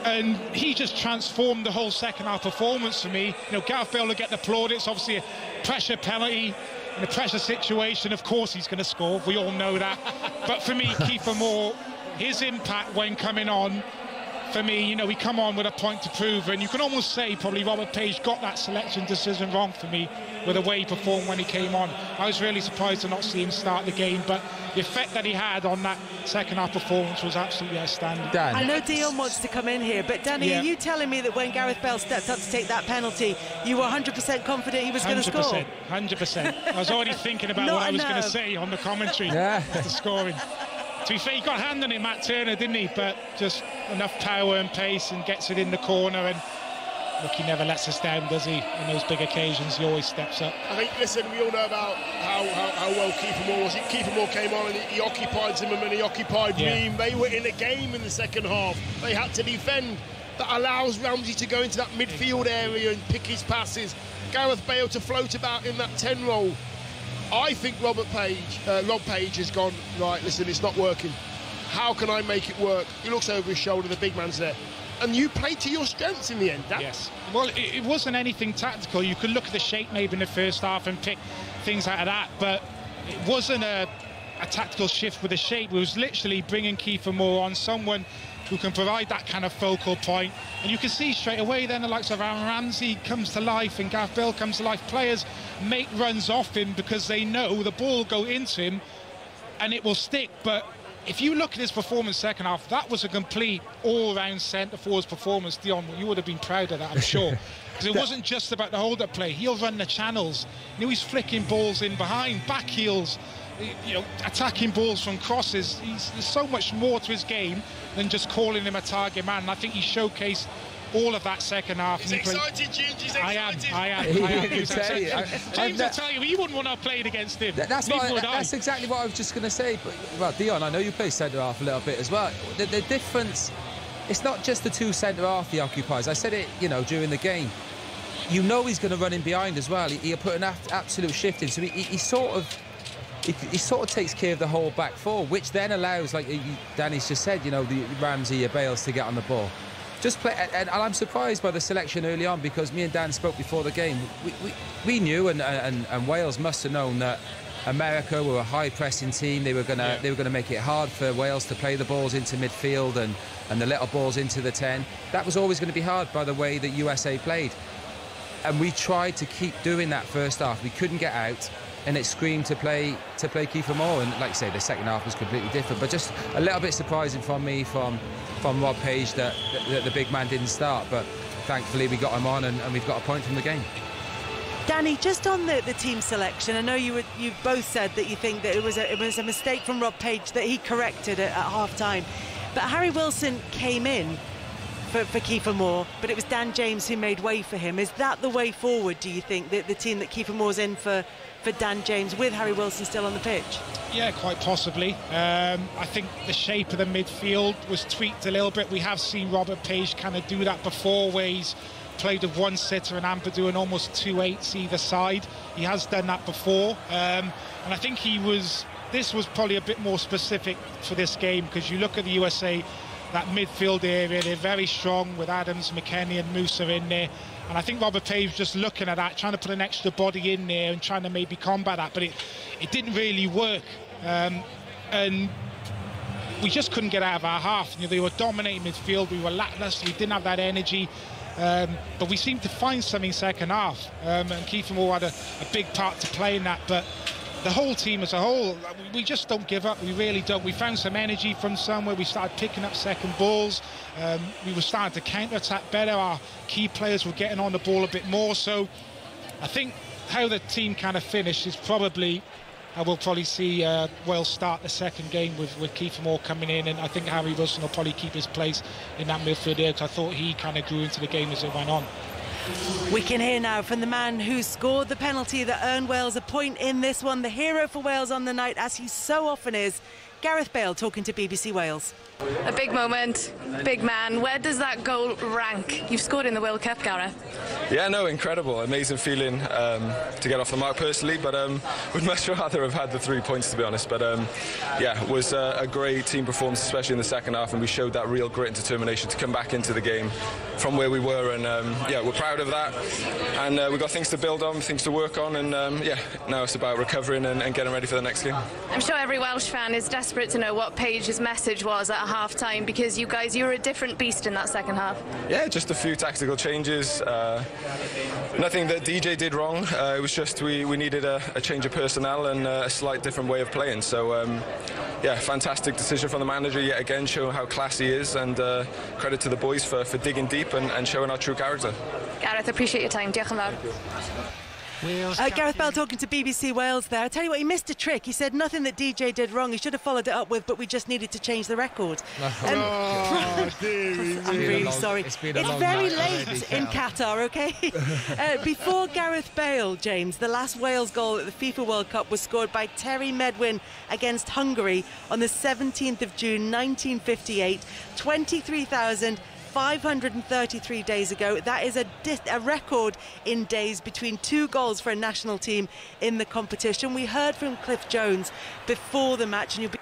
And he just transformed the whole second half performance for me. You know, Gareth Bale will get the plaudits, obviously a pressure penalty. In a pressure situation, of course he's going to score. We all know that. But for me, Keeper Moore his impact when coming on, for me, you know, we come on with a point to prove, and you can almost say probably Robert Page got that selection decision wrong for me with the way he performed when he came on. I was really surprised to not see him start the game, but the effect that he had on that second half performance was absolutely outstanding. Dan. I know Dion wants to come in here, but Danny, are you telling me that when Gareth Bale stepped up to take that penalty, you were 100% confident he was going to score? 100%. I was already thinking about what I was going to say on the commentary. The scoring. To be fair, he got a hand on it, Matt Turner, didn't he? But just enough power and pace, and gets it in the corner. And look, he never lets us down, does he? In those big occasions, he always steps up. I think, listen, we all know about how well Kiefer Moore was. Kiefer Moore came on and he occupied Zimmerman, he occupied Ream. They were in a game in the second half. They had to defend. That allows Ramsey to go into that midfield area and pick his passes. Gareth Bale to float about in that 10 role. I think Rob Page has gone, right, listen, it's not working. How can I make it work? He looks over his shoulder, the big man's there. And you played to your strengths in the end, Dan. Yes. Well, it wasn't anything tactical. You could look at the shape maybe in the first half and pick things out of that, but it wasn't a tactical shift with the shape. It was literally bringing Kiefer Moore on, someone who can provide that kind of focal point. And you can see straight away then the likes of Aaron Ramsey comes to life and Gareth Bale comes to life. Players make runs off him because they know the ball will go into him and it will stick. But if you look at his performance second half, that was a complete all-round centre-forwards performance. Dion, you would have been proud of that, I'm sure. Because it wasn't just about the hold-up play. He'll run the channels. You know, he's flicking balls in behind, back heels, you know, attacking balls from crosses. There's so much more to his game than just calling him a target man. And I think he showcased all of that second half. He's excited, James. He's excited. I am. James will tell you, he wouldn't want to have played against him. That's exactly what I was just going to say. But, well, Dion, I know you play centre-half a little bit as well. The difference, it's not just the two centre-half he occupies. I said it, you know, during the game. You know he's going to run in behind as well. He'll put an absolute shift in. So he sort of takes care of the whole back four, which then allows, like Danny's just said, you know, the Ramsey, Bales to get on the ball. Just play, and I'm surprised by the selection early on, because me and Dan spoke before the game. We knew, and Wales must have known that America were a high pressing team. They were gonna make it hard for Wales to play the balls into midfield and the little balls into the 10. That was always going to be hard by the way that USA played, and we tried to keep doing that first half. We couldn't get out, and it screamed to play Kiefer Moore. And like you say, the second half was completely different, but just a little bit surprising from me, from Rob Page, that the big man didn't start. But thankfully we got him on, and we've got a point from the game. Danny, just on the team selection, I know you both said that you think that it was a mistake from Rob Page that he corrected at half-time. But Harry Wilson came in for Kiefer Moore, but it was Dan James who made way for him. Is that the way forward, do you think, the team that Kiefer Moore's in for Dan James with Harry Wilson still on the pitch? Yeah, quite possibly. I think the shape of the midfield was tweaked a little bit. We have seen Robert Page kind of do that before, where he's played with one sitter and Ampadu and almost 2/8 either side. He has done that before, and I think this was probably a bit more specific for this game, because you look at the USA, that midfield area, they're very strong with Adams, McKennie and Musa in there. And I think Robert Page was just looking at that, trying to put an extra body in there and trying to maybe combat that, but it didn't really work. And we just couldn't get out of our half. You know, they were dominating midfield, we were lacklustre, we didn't have that energy. But we seemed to find something second half. And Kiefer Moore had a big part to play in that. But the whole team as a whole, we just don't give up. We really don't. We found some energy from somewhere. We started picking up second balls. We were starting to counter-attack better. Our key players were getting on the ball a bit more. So I think how the team kind of finished is probably how we'll probably see Wales start the second game with Kiefer Moore coming in. And I think Harry Wilson will probably keep his place in that midfield area, because I thought he kind of grew into the game as it went on. We can hear now from the man who scored the penalty that earned Wales a point in this one, the hero for Wales on the night, as he so often is, Gareth Bale, talking to BBC Wales. A big moment, big man. Where does that goal rank? You've scored in the World Cup, Gareth. Yeah, no, incredible. Amazing feeling to get off the mark personally, but would much rather have had the 3 points, to be honest. But yeah, it was a great team performance, especially in the second half, and we showed that real grit and determination to come back into the game from where we were, and yeah, we're proud of that. And we've got things to build on, things to work on, and yeah, now it's about recovering and getting ready for the next game. I'm sure every Welsh fan is desperate to know what Page's message was at half-time, because you guys, you were a different beast in that second half. Yeah, just a few tactical changes. Nothing that DJ did wrong. It was just we needed a change of personnel and a slight different way of playing. So yeah, fantastic decision from the manager yet again, showing how classy he is, and credit to the boys for digging deep and showing our true character. Gareth, appreciate your time. Diolch yn fawr. Gareth Bell talking to BBC Wales there. I tell you what, he missed a trick. He said nothing that DJ did wrong. He should have followed it up with, but we just needed to change the record. Oh, dearie. I'm really sorry. It's very late in Qatar, okay? Before Gareth Bale, James, the last Wales goal at the FIFA World Cup was scored by Terry Medwin against Hungary on the 17th of June 1958. 23,533 days ago. That is a record in days between two goals for a national team in the competition. We heard from Cliff Jones before the match, and you'll be